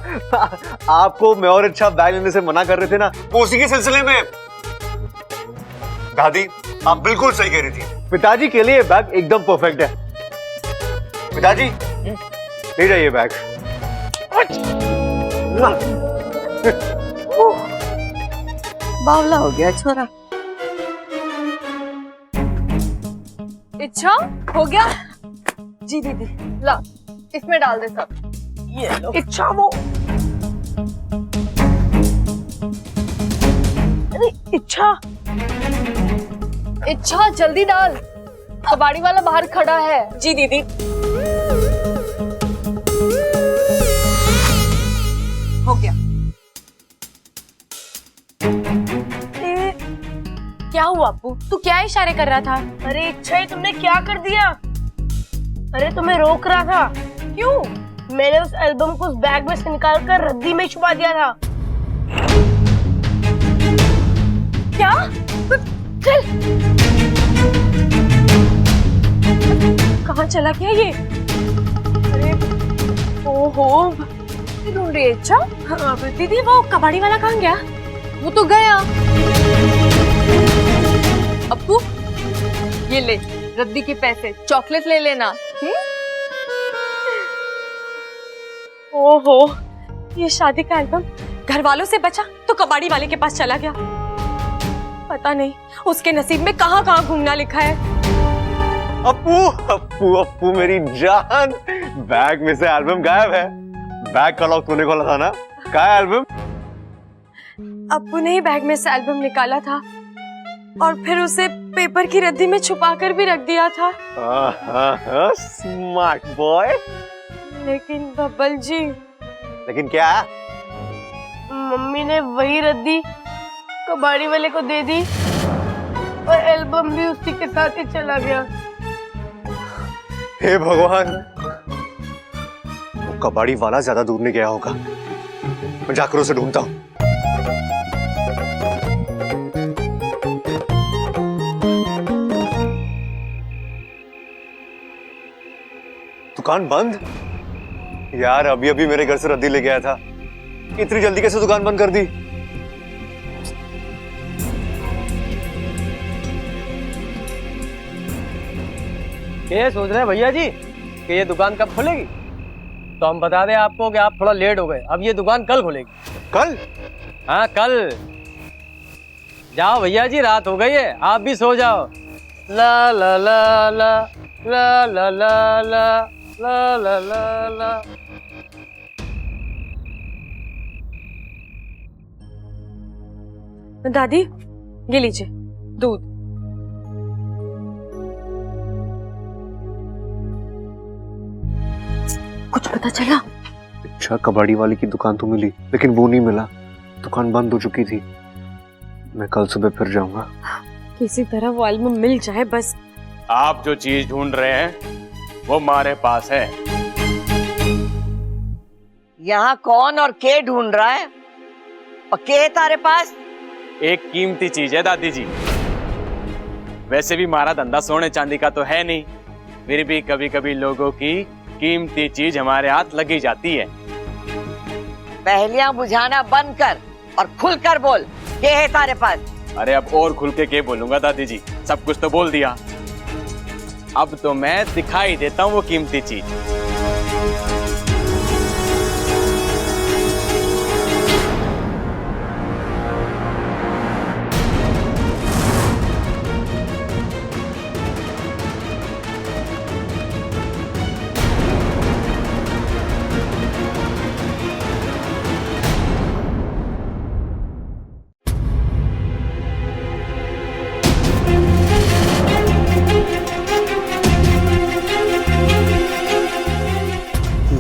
आपको मैं और अच्छा बैग लेने से मना कर रहे थे ना, वो उसी के सिलसिले में। दादी आप बिल्कुल सही कह रही थी, पिताजी के लिए बैग एकदम परफेक्ट है। पिताजी ले जाइए बैग। बावला हो गया छोरा। इच्छा हो गया? जी दीदी, ला इसमें डाल दे सब। ये लो। इच्छा वो, अरे इच्छा, इच्छा जल्दी डाल, कबाड़ी वाला बाहर खड़ा है। जी दीदी। हो गया। क्या हुआ अप्पू, तू क्या इशारे कर रहा था? अरे इच्छा, ये तुमने क्या कर दिया? अरे तुम्हें रोक रहा था। क्यों? मैंने उस एल्बम को उस बैग में से निकाल कर रद्दी में छुपा दिया था। क्या? चल। कहाँ चला गया ये? अरे ओहो, ढूंढ रही है इच्छा? हाँ, दीदी वो कबाड़ी वाला कहाँ गया? वो तो गया। अप्पू ये ले रद्दी के पैसे, चॉकलेट ले लेना। ओहो, ये शादी का एल्बम घर वालों से बचा तो कबाड़ी वाले के पास चला गया। पता नहीं उसके नसीब में कहाँ कहाँ घूमना लिखा है। अप्पू अप्पू अप्पू मेरी जान, बैग में से एल्बम गायब है। बैग का लॉक तूने खोला था ना? कहाँ है एल्बम? अप्पू ने ही बैग में से एल्बम निकाला था और फिर उसे पेपर की रद्दी में छुपाकर भी रख दिया था। Smart boy. लेकिन बब्बल जी। लेकिन क्या? मम्मी ने वही रद्दी कबाड़ी वाले को दे दी और एल्बम भी उसी के साथ ही चला गया। हे भगवान, वो कबाड़ी वाला ज्यादा दूर नहीं गया होगा। मैं जाकर उसे ढूंढता हूँ। दुकान बंद? यार अभी अभी मेरे घर से रद्दी ले गया था, इतनी जल्दी कैसे दुकान बंद कर दी? ये सोच रहे हैं भैया जी कि ये दुकान कब खुलेगी? तो हम बता दें आपको कि आप थोड़ा लेट हो गए, अब ये दुकान कल खुलेगी। कल? हाँ कल। जाओ भैया जी, रात हो गई है, आप भी सो जाओ। ला ला ला ला ला ला ला ला ला ला ला ला। दादी ये लीजिए दूध। कुछ पता चला? अच्छा, कबाड़ी वाली की दुकान तो मिली लेकिन वो नहीं मिला, दुकान बंद हो चुकी थी। मैं कल सुबह फिर जाऊंगा। किसी तरह वो एल्बम मिल जाए बस। आप जो चीज ढूंढ रहे हैं वो हमारे पास है। यहाँ कौन और के ढूंढ रहा है? और के है तारे पास? एक कीमती चीज है दादी जी। वैसे भी हमारा धंधा सोने चांदी का तो है नहीं, फिर भी कभी कभी लोगों की कीमती चीज हमारे हाथ लगी जाती है। पहेलियां बुझाना बंद कर और खुलकर बोल, के है तारे पास? अरे अब और खुल के बोलूंगा दादी जी, सब कुछ तो बोल दिया। अब तो मैं दिखाई देता हूँ वो कीमती चीज।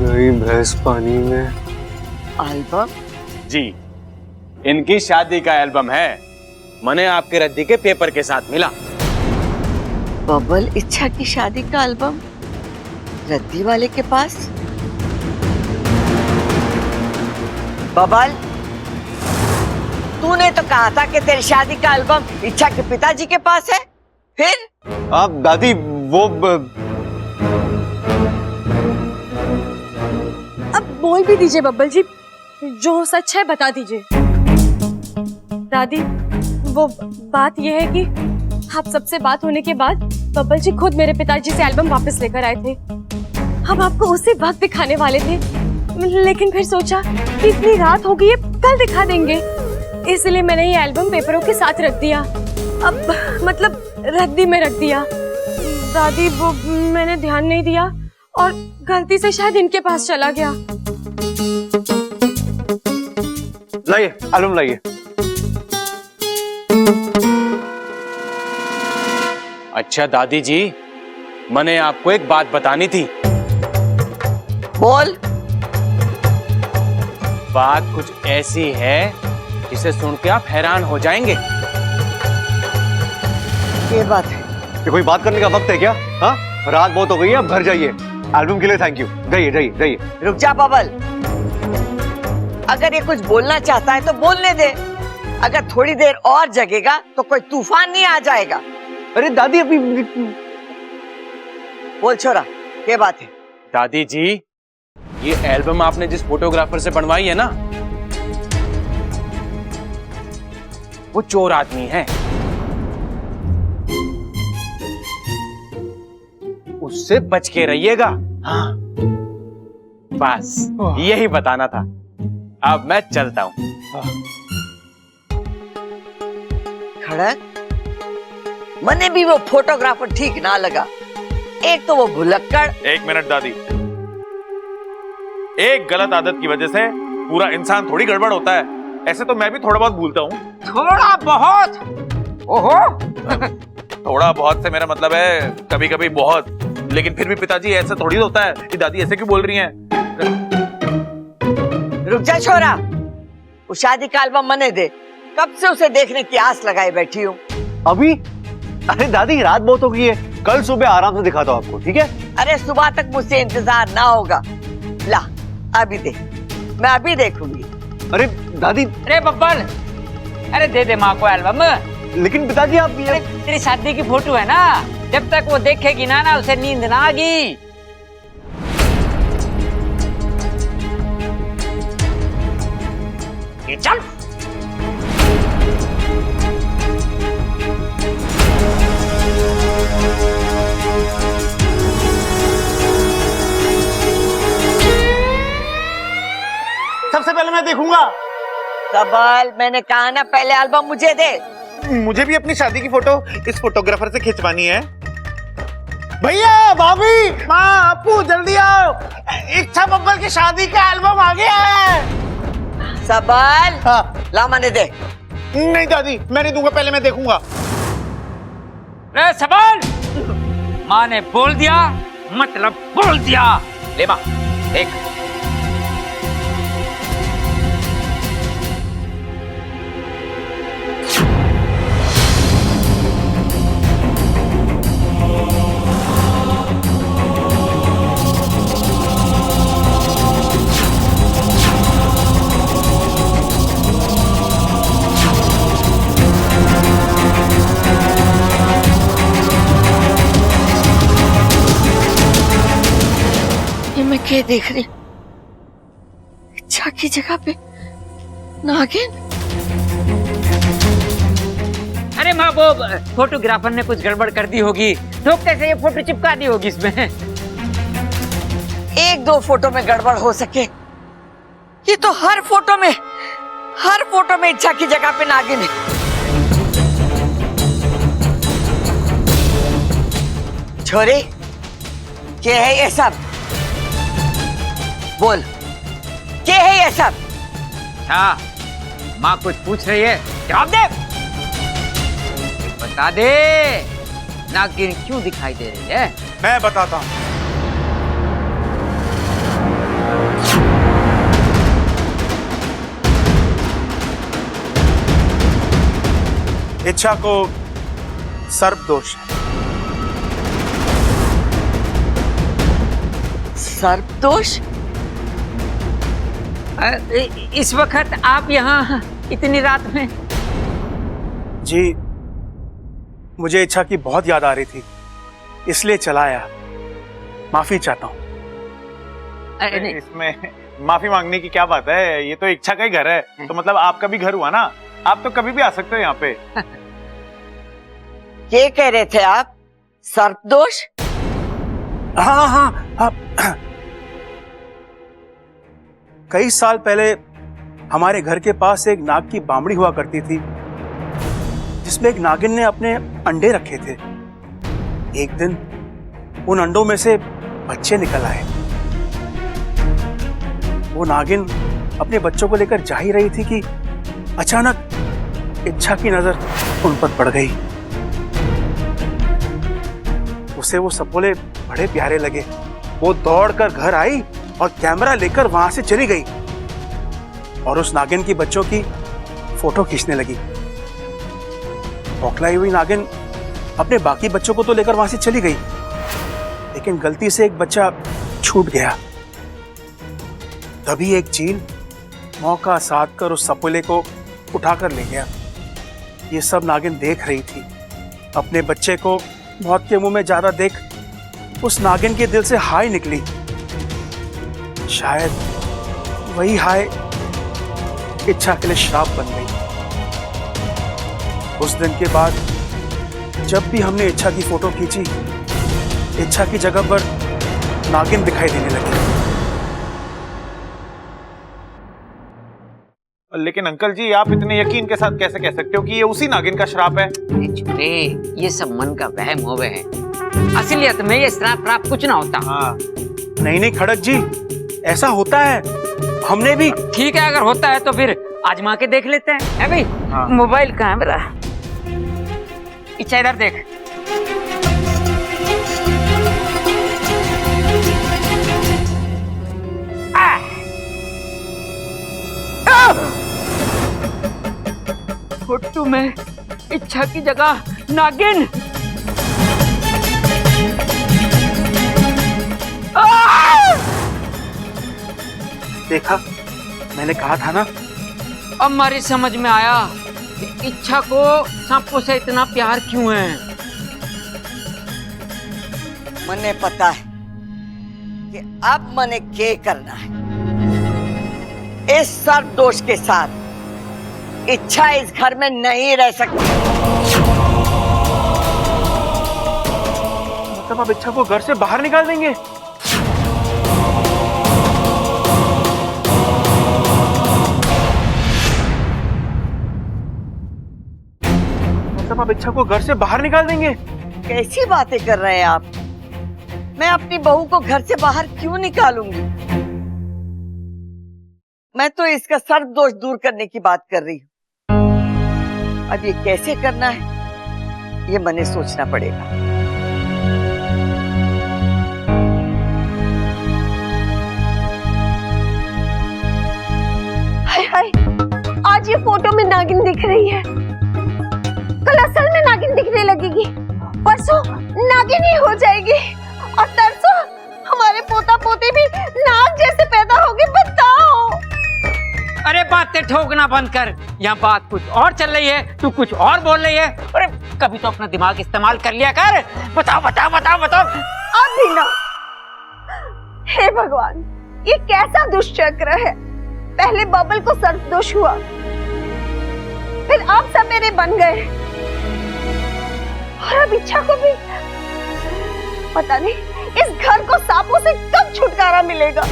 गई भैंस पानी में। एल्बम? जी, इनकी शादी का एल्बम है, मैंने आपके रद्दी के पेपर के साथ मिला। बबल इच्छा की शादी का एल्बम रद्दी वाले के पास? बबल, तूने तो कहा था कि तेरी शादी का एल्बम इच्छा के पिताजी के पास है। फिर आप दादी वो अब बोल भी दीजिए बब्बल जी, जो सच है बता दीजिए। दादी वो बात यह है कि आप सबसे बात होने के बाद बब्बल जी खुद मेरे पिताजी से एल्बम वापस लेकर आए थे। हम आपको उसी वक्त दिखाने वाले थे, लेकिन फिर सोचा कि इतनी रात हो गई है, कल दिखा देंगे, इसलिए मैंने ये एल्बम पेपरों के साथ रख दिया। अब मतलब रद्दी में रख दिया। दादी वो मैंने ध्यान नहीं दिया और गलती से शायद इनके पास चला गया। लाइए एल्बम लाइए। अच्छा दादी जी, मैंने आपको एक बात बतानी थी। बोल। बात कुछ ऐसी है जिसे सुन के आप हैरान हो जाएंगे। ये बात है। ये कोई बात करने का वक्त है क्या? हाँ, रात बहुत हो गई है, अब घर जाइए। एल्बम के लिए थैंक यू। जाइए जाइए जाइए। रुक जा बबल, अगर ये कुछ बोलना चाहता है तो बोलने दे। अगर थोड़ी देर और जगेगा तो कोई तूफान नहीं आ जाएगा। अरे दादी अभी बोल छोरा, क्या बात है? दादी जी, ये एल्बम आपने जिस फोटोग्राफर से बनवाई है ना, वो चोर आदमी है। उससे बच के रहिएगा। हाँ, बस यही बताना था। अब मैं चलता हूं। खड़क, मने भी वो फोटोग्राफर ठीक ना लगा। एक तो वो भुलक्कड़। एक मिनट दादी, एक गलत आदत की वजह से पूरा इंसान थोड़ी गड़बड़ होता है। ऐसे तो मैं भी थोड़ा बहुत भूलता हूँ। थोड़ा बहुत? ओहो। थोड़ा बहुत से मेरा मतलब है कभी कभी बहुत। लेकिन फिर भी पिताजी ऐसे थोड़ी होता है कि दादी ऐसे क्यों बोल रही हैं? रुक जा छोरा, वो शादी का एल्बम मने दे। कब से उसे देखने की आस लगाए बैठी हूँ। अभी? अरे दादी रात बहुत हो गई है, कल सुबह आराम से दिखाता हूँ आपको, ठीक है? अरे सुबह तक मुझसे इंतजार ना होगा। ला अभी दे, मैं अभी देखूंगी। अरे दादी। अरे बब्बल, अरे दे दे माँ को एल्बम। लेकिन पिताजी आप अरे तेरी शादी की फोटो है ना, जब तक वो देखेगी ना उसे नींद ना आगी। ये चल। सबसे पहले मैं देखूंगा। सबल, मैंने कहा ना पहले एल्बम मुझे दे। मुझे भी अपनी शादी की फोटो इस फोटोग्राफर से खिंचवानी है। भैया, भाभी, माँ, अपू, जल्दी आओ, इच्छा बब्बल की शादी का एल्बम आ गया है। सबल, हाँ। ला मने दे। नहीं दादी, मैं नहीं दूंगा, पहले मैं देखूंगा। रे सबल, माँ ने बोल दिया मतलब बोल दिया। ले माँ, देख। मैं क्या देख रही? इच्छा की जगह पे नागिन। अरे माँ, वो फोटोग्राफर ने कुछ गड़बड़ कर दी होगी, धोखे से ये फोटो चिपका दी होगी इसमें। एक दो फोटो में गड़बड़ हो सके, ये तो हर फोटो में इच्छा की जगह पे नागिन है। छोरी, क्या है ये सब? बोल, क्या है ये सब? हाँ, माँ कुछ पूछ रही है, जवाब दे। बता दे, नागिन क्यों दिखाई दे रही है? मैं बताता हूँ। इच्छा को सर्प दोष है। सर्प दोष? इस वक्त आप यहाँ इतनी रात में? जी मुझे इच्छा की बहुत याद आ रही थी, इसलिए चला आया। माफी चाहता हूँ। अरे नहीं, इसमें माफी मांगने की क्या बात है, ये तो इच्छा का ही घर है, तो मतलब आपका भी घर हुआ ना, आप तो कभी भी आ सकते हो यहाँ पे। ये कह रहे थे आप? सर्पदोष? हाँ हाँ हाँ। कई साल पहले हमारे घर के पास एक नाग की बामड़ी हुआ करती थी, जिसमें एक नागिन ने अपने अंडे रखे थे। एक दिन उन अंडों में से बच्चे निकल आए। वो नागिन अपने बच्चों को लेकर जा ही रही थी कि अचानक इच्छा की नजर उन पर पड़ गई। उसे वो सपोले बड़े प्यारे लगे। वो दौड़कर घर आई और कैमरा लेकर वहां से चली गई और उस नागिन की बच्चों की फोटो खींचने लगी। बौखलाई हुई नागिन अपने बाकी बच्चों को तो लेकर वहां से चली गई, लेकिन गलती से एक बच्चा छूट गया। तभी एक चील मौका साध कर उस सपोले को उठाकर ले गया। ये सब नागिन देख रही थी। अपने बच्चे को मौत के मुंह में ज्यादा देख उस नागिन के दिल से हाय निकली। शायद वही हाय इच्छा के लिए श्राप बन गई। उस दिन के बाद जब भी हमने इच्छा की फोटो खींची, इच्छा की जगह पर नागिन दिखाई देने लगी। लेकिन अंकल जी, आप इतने यकीन के साथ कैसे कह सकते हो कि ये उसी नागिन का श्राप है? छोटे, ये सब मन का वहम होवे है। असलियत में ये श्राप प्राप कुछ ना होता। हाँ। नहीं नहीं खड़क जी, ऐसा होता है। हमने भी। ठीक है, अगर होता है तो फिर आजमा के देख लेते हैं। है भाई? हाँ। मोबाइल कहाँ है मेरा? इच्छा इधर देख। फोटो में इच्छा की जगह नागिन। देखा, मैंने कहा था ना। अब हमारी समझ में आया कि इच्छा को सांपों से इतना प्यार क्यों है। मने पता है कि अब मने क्या करना है। इस सर्पदोष के साथ इच्छा इस घर में नहीं रह सकती। मतलब आप इच्छा को घर से बाहर निकाल देंगे? मतलब आप इच्छा को घर से बाहर निकाल देंगे? कैसी बातें कर रहे हैं आप? मैं अपनी बहू को घर से बाहर क्यों निकालूंगी? मैं तो इसका सर्पदोष दूर करने की बात कर रही हूँ। अब ये कैसे करना है, ये मने सोचना पड़ेगा। हाय हाय, आज ये फोटो में नागिन दिख रही है, कल असल में नागिन दिखने लगेगी, परसों नागिन ही हो जाएगी और तरसों हमारे पोता पोती भी नाग जैसे पैदा होंगे। बताओ। अरे बातें ठोकना बंद कर। यहाँ बात कुछ और चल रही है, तू कुछ और बोल रही है। अरे कभी तो अपना दिमाग इस्तेमाल कर लिया कर। बताओ बताओ बताओ बताओ। अब भी ना। हे भगवान, ये कैसा दुष्चक्र है। पहले बबल को सर्पदोष हुआ, फिर आप सब मेरे बन गए और अब इच्छा को भी। पता नहीं इस घर को सांपों से कब छुटकारा मिलेगा।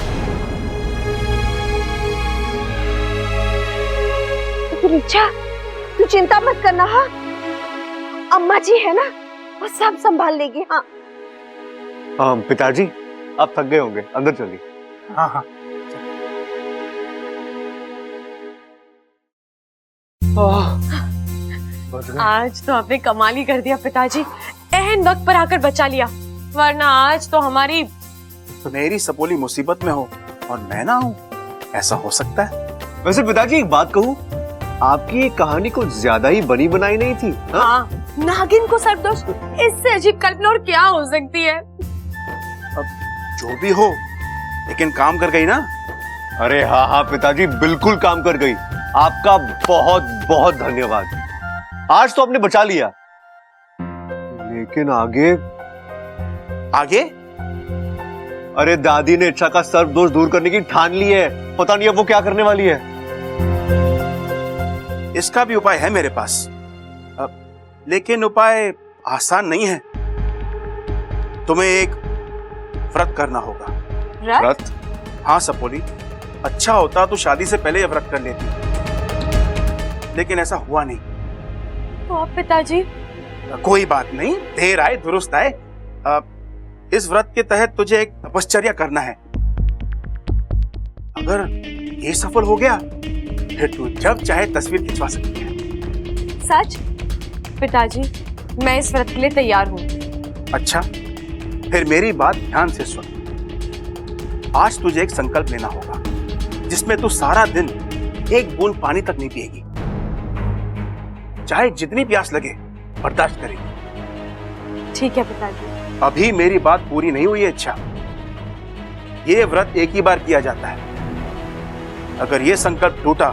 इच्छा, तू चिंता मत करना। हाँ, अम्मा जी है ना, वो सब संभाल लेगी। हाँ पिताजी, आप थक गए होंगे, अंदर चलिए। हाँ हाँ। आज तो आपने कमाल ही कर दिया पिताजी, एहन वक्त पर आकर बचा लिया, वरना आज तो हमारी। तो मेरी सपोली मुसीबत में हो और मैं ना हूँ, ऐसा हो सकता है? वैसे पिताजी एक बात कहूँ, आपकी ये कहानी कुछ ज्यादा ही बनी बनाई नहीं थी। हाँ, नागिन को सर्पदोष, इससे अजीब कल्पना और क्या हो सकती है। अब जो भी हो, लेकिन काम कर गई ना। अरे हाँ हाँ पिताजी, बिल्कुल काम कर गई। आपका बहुत बहुत धन्यवाद। आज तो आपने बचा लिया, लेकिन आगे आगे? अरे दादी ने इच्छा का सर्व दोष दूर करने की ठान ली है। पता नहीं अब वो क्या करने वाली है। इसका भी उपाय है मेरे पास, लेकिन उपाय आसान नहीं है। तुम्हें एक व्रत करना होगा। व्रत? हाँ सपोली, अच्छा होता तो शादी से पहले ये व्रत कर लेती, लेकिन ऐसा हुआ नहीं। तो आप पिताजी? कोई बात नहीं, देर आए दुरुस्त आए। इस व्रत के तहत तुझे एक तपश्चर्या करना है। अगर ये सफल हो गया फिर तू जब चाहे तस्वीर खिंचवा सकती है। सच? पिताजी, मैं इस व्रत के लिए तैयार हूँ। अच्छा, फिर मेरी बात ध्यान से सुन। आज तुझे एक संकल्प लेना होगा जिसमें तू सारा दिन एक बूंद पानी तक नहीं पिएगी, चाहे जितनी प्यास लगे बर्दाश्त करेगी। ठीक है पिताजी। अभी मेरी बात पूरी नहीं हुई है इच्छा। ये व्रत एक ही बार किया जाता है। अगर ये संकल्प टूटा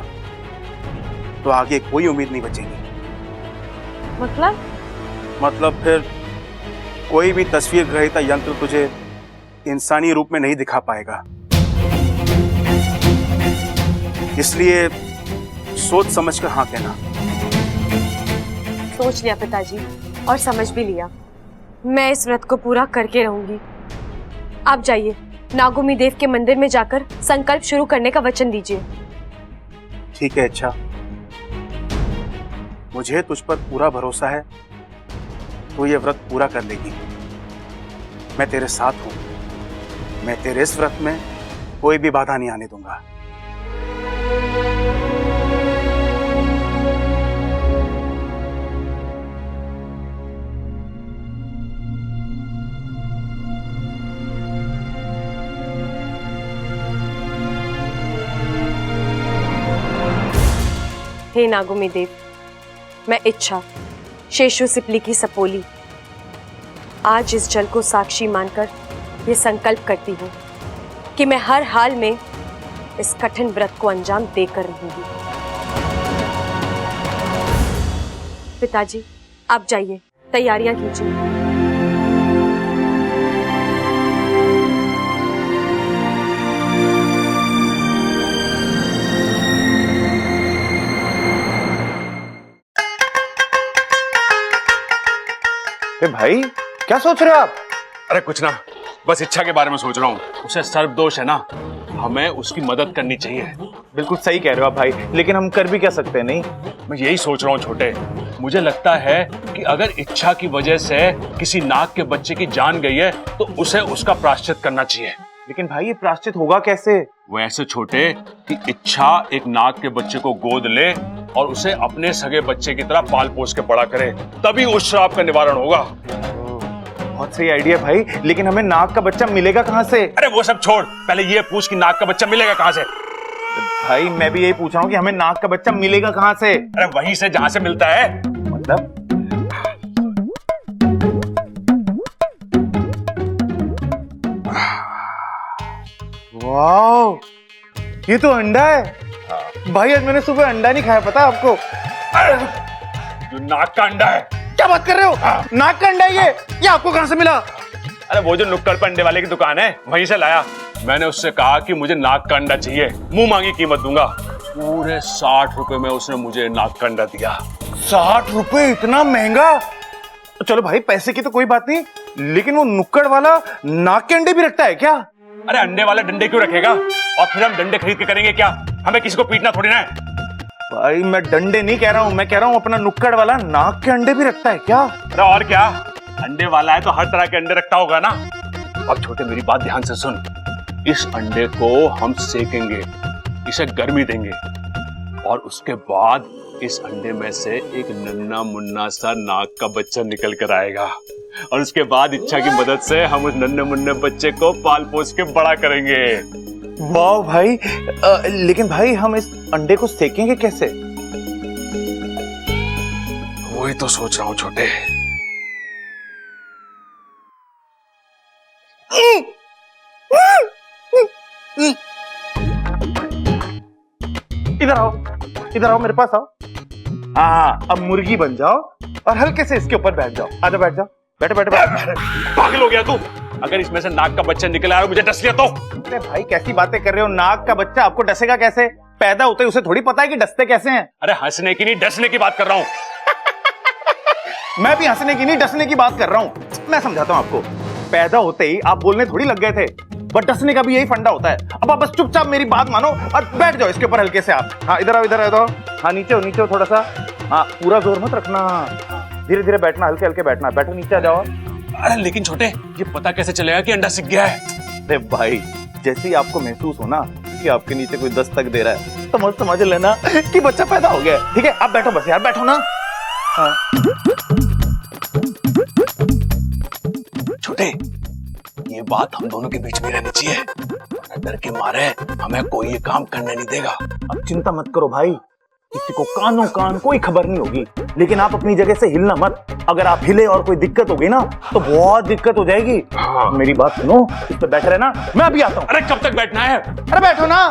तो आगे कोई उम्मीद नहीं बचेगी। मतलब फिर कोई भी तस्वीर ग्रहीता यंत्र तुझे इंसानी रूप में नहीं दिखा पाएगा। इसलिए सोच समझ कर हाँ कहना। सोच लिया पिताजी, और समझ भी लिया। मैं इस व्रत को पूरा करके रहूंगी। आप जाइए, नागोमी देव के मंदिर में जाकर संकल्प शुरू करने का वचन दीजिए। ठीक है अच्छा, मुझे तुझ पर पूरा भरोसा है। तू ये व्रत पूरा कर लेगी। मैं तेरे साथ हूं। मैं तेरे इस व्रत में कोई भी बाधा नहीं आने दूंगा। हे नागोमी देव, मैं इच्छा शेषु सिपली की सपोली आज इस जल को साक्षी मानकर ये संकल्प करती हूँ कि मैं हर हाल में इस कठिन व्रत को अंजाम देकर रहूंगी। पिताजी, आप जाइए, तैयारियां कीजिए। भाई क्या सोच रहे हो आप? अरे कुछ ना, बस इच्छा के बारे में सोच रहा हूँ। उसे सर्वदोष है ना, हमें उसकी मदद करनी चाहिए। बिल्कुल सही कह रहे हो आप भाई, लेकिन हम कर भी क्या सकते हैं? नहीं, मैं यही सोच रहा हूँ छोटे। मुझे लगता है कि अगर इच्छा की वजह से किसी नाग के बच्चे की जान गई है तो उसे उसका प्रायश्चित करना चाहिए। लेकिन भाई ये प्रायश्चित होगा कैसे? वो ऐसे छोटे कि इच्छा एक नाग के बच्चे को गोद ले और उसे अपने सगे बच्चे की तरह पाल पोस के बड़ा करे, तभी उस श्राप का निवारण होगा। बहुत सही आइडिया भाई, लेकिन हमें नाग का बच्चा मिलेगा कहाँ से? अरे वो सब छोड़, पहले ये पूछ कि नाग का बच्चा मिलेगा कहाँ से। भाई मैं भी यही पूछ रहा हूँ कि हमें नाग का बच्चा मिलेगा कहाँ से? अरे वहीं से जहाँ से मिलता है। मतलब? वाह, ये तो अंडा है। भाई आज मैंने सुबह अंडा नहीं खाया, पता आपको? जो नाग का अंडा है। क्या बात कर रहे हो? नाग का अंडा ये आपको कहाँ से मिला? अरे वो जो नुक्कड़ पर अंडे वाले की दुकान है, वहीं से लाया। मैंने उससे कहा कि मुझे नाग का अंडा चाहिए, मुंह मांगी कीमत दूंगा। पूरे 60 रुपए में उसने मुझे नाग का अंडा दिया। 60 रुपए? इतना महंगा? चलो भाई, पैसे की तो कोई बात नहीं, लेकिन वो नुक्कड़ वाला नाग के अंडे भी रखता है क्या? अरे अंडे वाला डंडे क्यों रखेगा? और फिर हम डंडे खरीद के करेंगे क्या? हमें किसी को पीटना थोड़ी ना है। भाई मैं डंडे नहीं कह रहा हूँ, मैं कह रहा हूँ अपना नुक्कड़ वाला नाग के अंडे भी रखता है क्या? अरे और क्या, अंडे वाला है तो हर तरह के अंडे रखता होगा ना। अब छोटे मेरी बात ध्यान से सुन। इस अंडे को हम सेकेंगे, इसे गर्मी देंगे, और उसके बाद इस अंडे में से एक नन्ना मुन्ना सा नाग का बच्चा निकल कर आएगा, और उसके बाद इच्छा की मदद से हम उस नन्हे मुन्ने बच्चे को पाल पोस के बड़ा करेंगे। वाह भाई, लेकिन भाई हम इस अंडे को सेकेंगे कैसे? वही तो सोच रहा हूँ छोटे। इधर आओ। इधर आओ, मेरे पास आओ। हाँ, अब मुर्गी बन जाओ और हल्के से इसके ऊपर बैठ जाओ। आजा, बैठ जाओ, बैठो बैठो बैठो। पागल हो गया तू? अगर इसमें से नाक का बच्चा निकल आया और मुझे डस लिया तो? अरे भाई, कैसी बातें कर रहे हो? नाक का बच्चा आपको डसेगा कैसे? पैदा होते ही उसे थोड़ी पता है कि डसते कैसे हैं। अरे हंसने की नहीं, डसने की बात कर रहा हूँ। मैं भी हंसने की नहीं, डसने की बात कर रहा हूँ। मैं समझाता हूँ आपको। पैदा होते ही आप बोलने थोड़ी लग गए थे, बट डसने का भी यही फंडा होता है। अब आप बस चुपचाप मेरी बात मानो और बैठ जाओ इसके ऊपर हल्के से आप। हाँ, इधर आओ, इधर आ जाओ। हाँ, नीचे हो, नीचे हो थोड़ा सा। हाँ, पूरा जोर मत रखना, धीरे धीरे बैठना, हल्के हल्के बैठना। बैठो, नीचे आ जाओ। अरे लेकिन छोटे, ये पता कैसे चलेगा कि अंडा सिक गया है? अरे भाई, जैसे ही आपको महसूस हो ना कि आपके नीचे कोई दस्तक दे रहा है, तो मत समझ लेना कि बच्चा पैदा हो गया है। ठीक है, आप बैठो बस यार, बैठो ना। हाँ। छोटे, ये बात हम दोनों के बीच में रहनी चाहिए, वरना डर के मारे हमें कोई ये काम करने नहीं देगा। अब चिंता मत करो भाई, किसी को कानों कान कोई खबर नहीं होगी, लेकिन आप अपनी जगह से हिलना मत। अगर आप हिले और कोई दिक्कत हो गई ना तो बहुत दिक्कत हो जाएगी। हाँ। मेरी बात सुनो, इस पे बैठे रहना, मैं अभी आता हूँ। अरे कब तक बैठना है? अरे बैठो ना।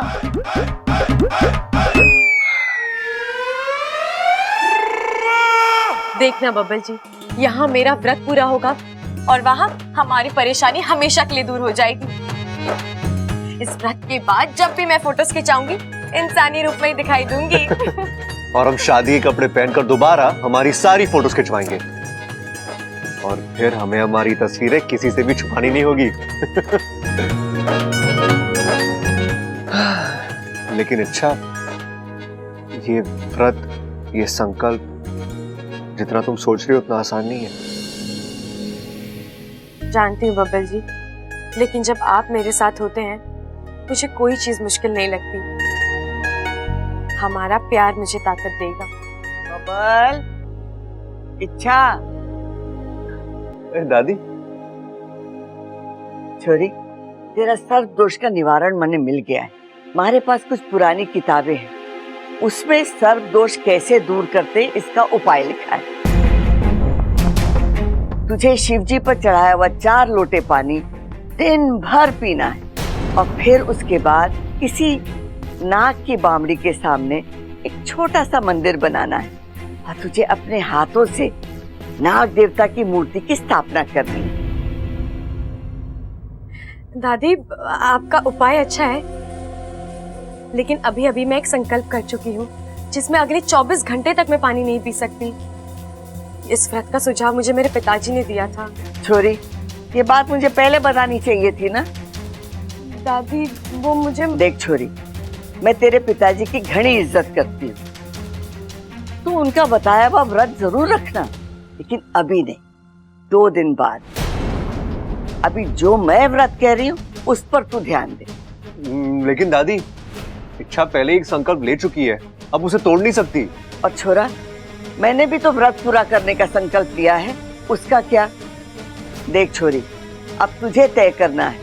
देखना बब्बल जी, यहाँ मेरा व्रत पूरा होगा और वहाँ हमारी परेशानी हमेशा के लिए दूर हो जाएगी। इस व्रत के बाद जब भी मैं फोटोज खिंचाऊंगी, इंसानी रूप में ही दिखाई दूंगी। और हम शादी के कपड़े पहनकर दोबारा हमारी सारी फोटोज खिंचवाएंगे और फिर हमें हमारी तस्वीरें किसी से भी छुपानी नहीं होगी। लेकिन इच्छा, ये व्रत, ये संकल्प जितना तुम सोच रहे हो उतना आसान नहीं है। जानती हूँ बब्बल जी, लेकिन जब आप मेरे साथ होते हैं मुझे कोई चीज मुश्किल नहीं लगती। हमारा प्यार मुझे ताकत देगा। बबल, इच्छा, दादी, छोरी, तेरा सर्प दोष का निवारण मने मिल गया है। हमारे पास कुछ पुरानी किताबें हैं, उसमें सर्प दोष कैसे दूर करते इसका उपाय लिखा है। तुझे शिवजी पर चढ़ाया हुआ 4 लोटे पानी दिन भर पीना है और फिर उसके बाद किसी नाग की बामड़ी के सामने एक छोटा सा मंदिर बनाना है और तुझे अपने हाथों से नाग देवता की मूर्ति की स्थापना करनी है। दादी, आपका उपाय अच्छा है, लेकिन अभी अभी मैं एक संकल्प कर चुकी हूँ जिसमें अगले 24 घंटे तक मैं पानी नहीं पी सकती। इस व्रत का सुझाव मुझे मेरे पिताजी ने दिया था। छोरी, ये बात मुझे पहले बतानी चाहिए थी ना। दादी, वो मुझे... देख छोरी, मैं तेरे पिताजी की घनी इज्जत करती हूँ, तू उनका बताया हुआ व्रत जरूर रखना, लेकिन अभी नहीं, 2 दिन बाद। अभी जो मैं व्रत कह रही हूँ उस पर तू ध्यान दे। लेकिन दादी, इच्छा पहले एक संकल्प ले चुकी है, अब उसे तोड़ नहीं सकती। और छोरा, मैंने भी तो व्रत पूरा करने का संकल्प लिया है, उसका क्या? देख छोरी, अब तुझे तय करना है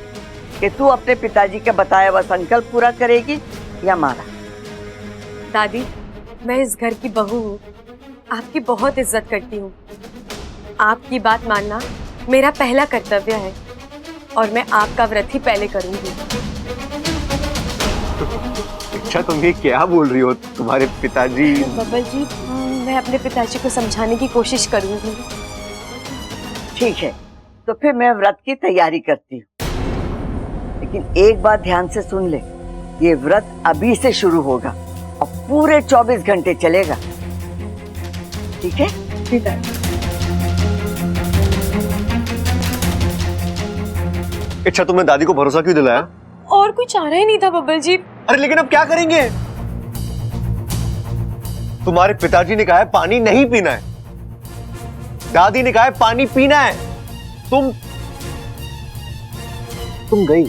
कि तू अपने पिताजी का बताया हुआ संकल्प पूरा करेगी या मारा। दादी, मैं इस घर की बहू हूँ, आपकी बहुत इज्जत करती हूँ। आपकी बात मानना मेरा पहला कर्तव्य है और मैं आपका व्रत ही पहले करूंगी। इच्छा, तुम ये क्या बोल रही हो? तुम्हारे पिताजी... बब्बल जी, मैं अपने पिताजी को समझाने की कोशिश करूंगी। ठीक है, तो फिर मैं व्रत की तैयारी करती हूँ, लेकिन एक बात ध्यान से सुन ले, ये व्रत अभी से शुरू होगा और पूरे 24 घंटे चलेगा। ठीक है? ठीक है। इच्छा, तुमने दादी को भरोसा क्यों दिलाया? और कोई चारा ही नहीं था बब्बल जी। अरे लेकिन अब क्या करेंगे? तुम्हारे पिताजी ने कहा है पानी नहीं पीना है, दादी ने कहा है पानी पीना है, तुम गई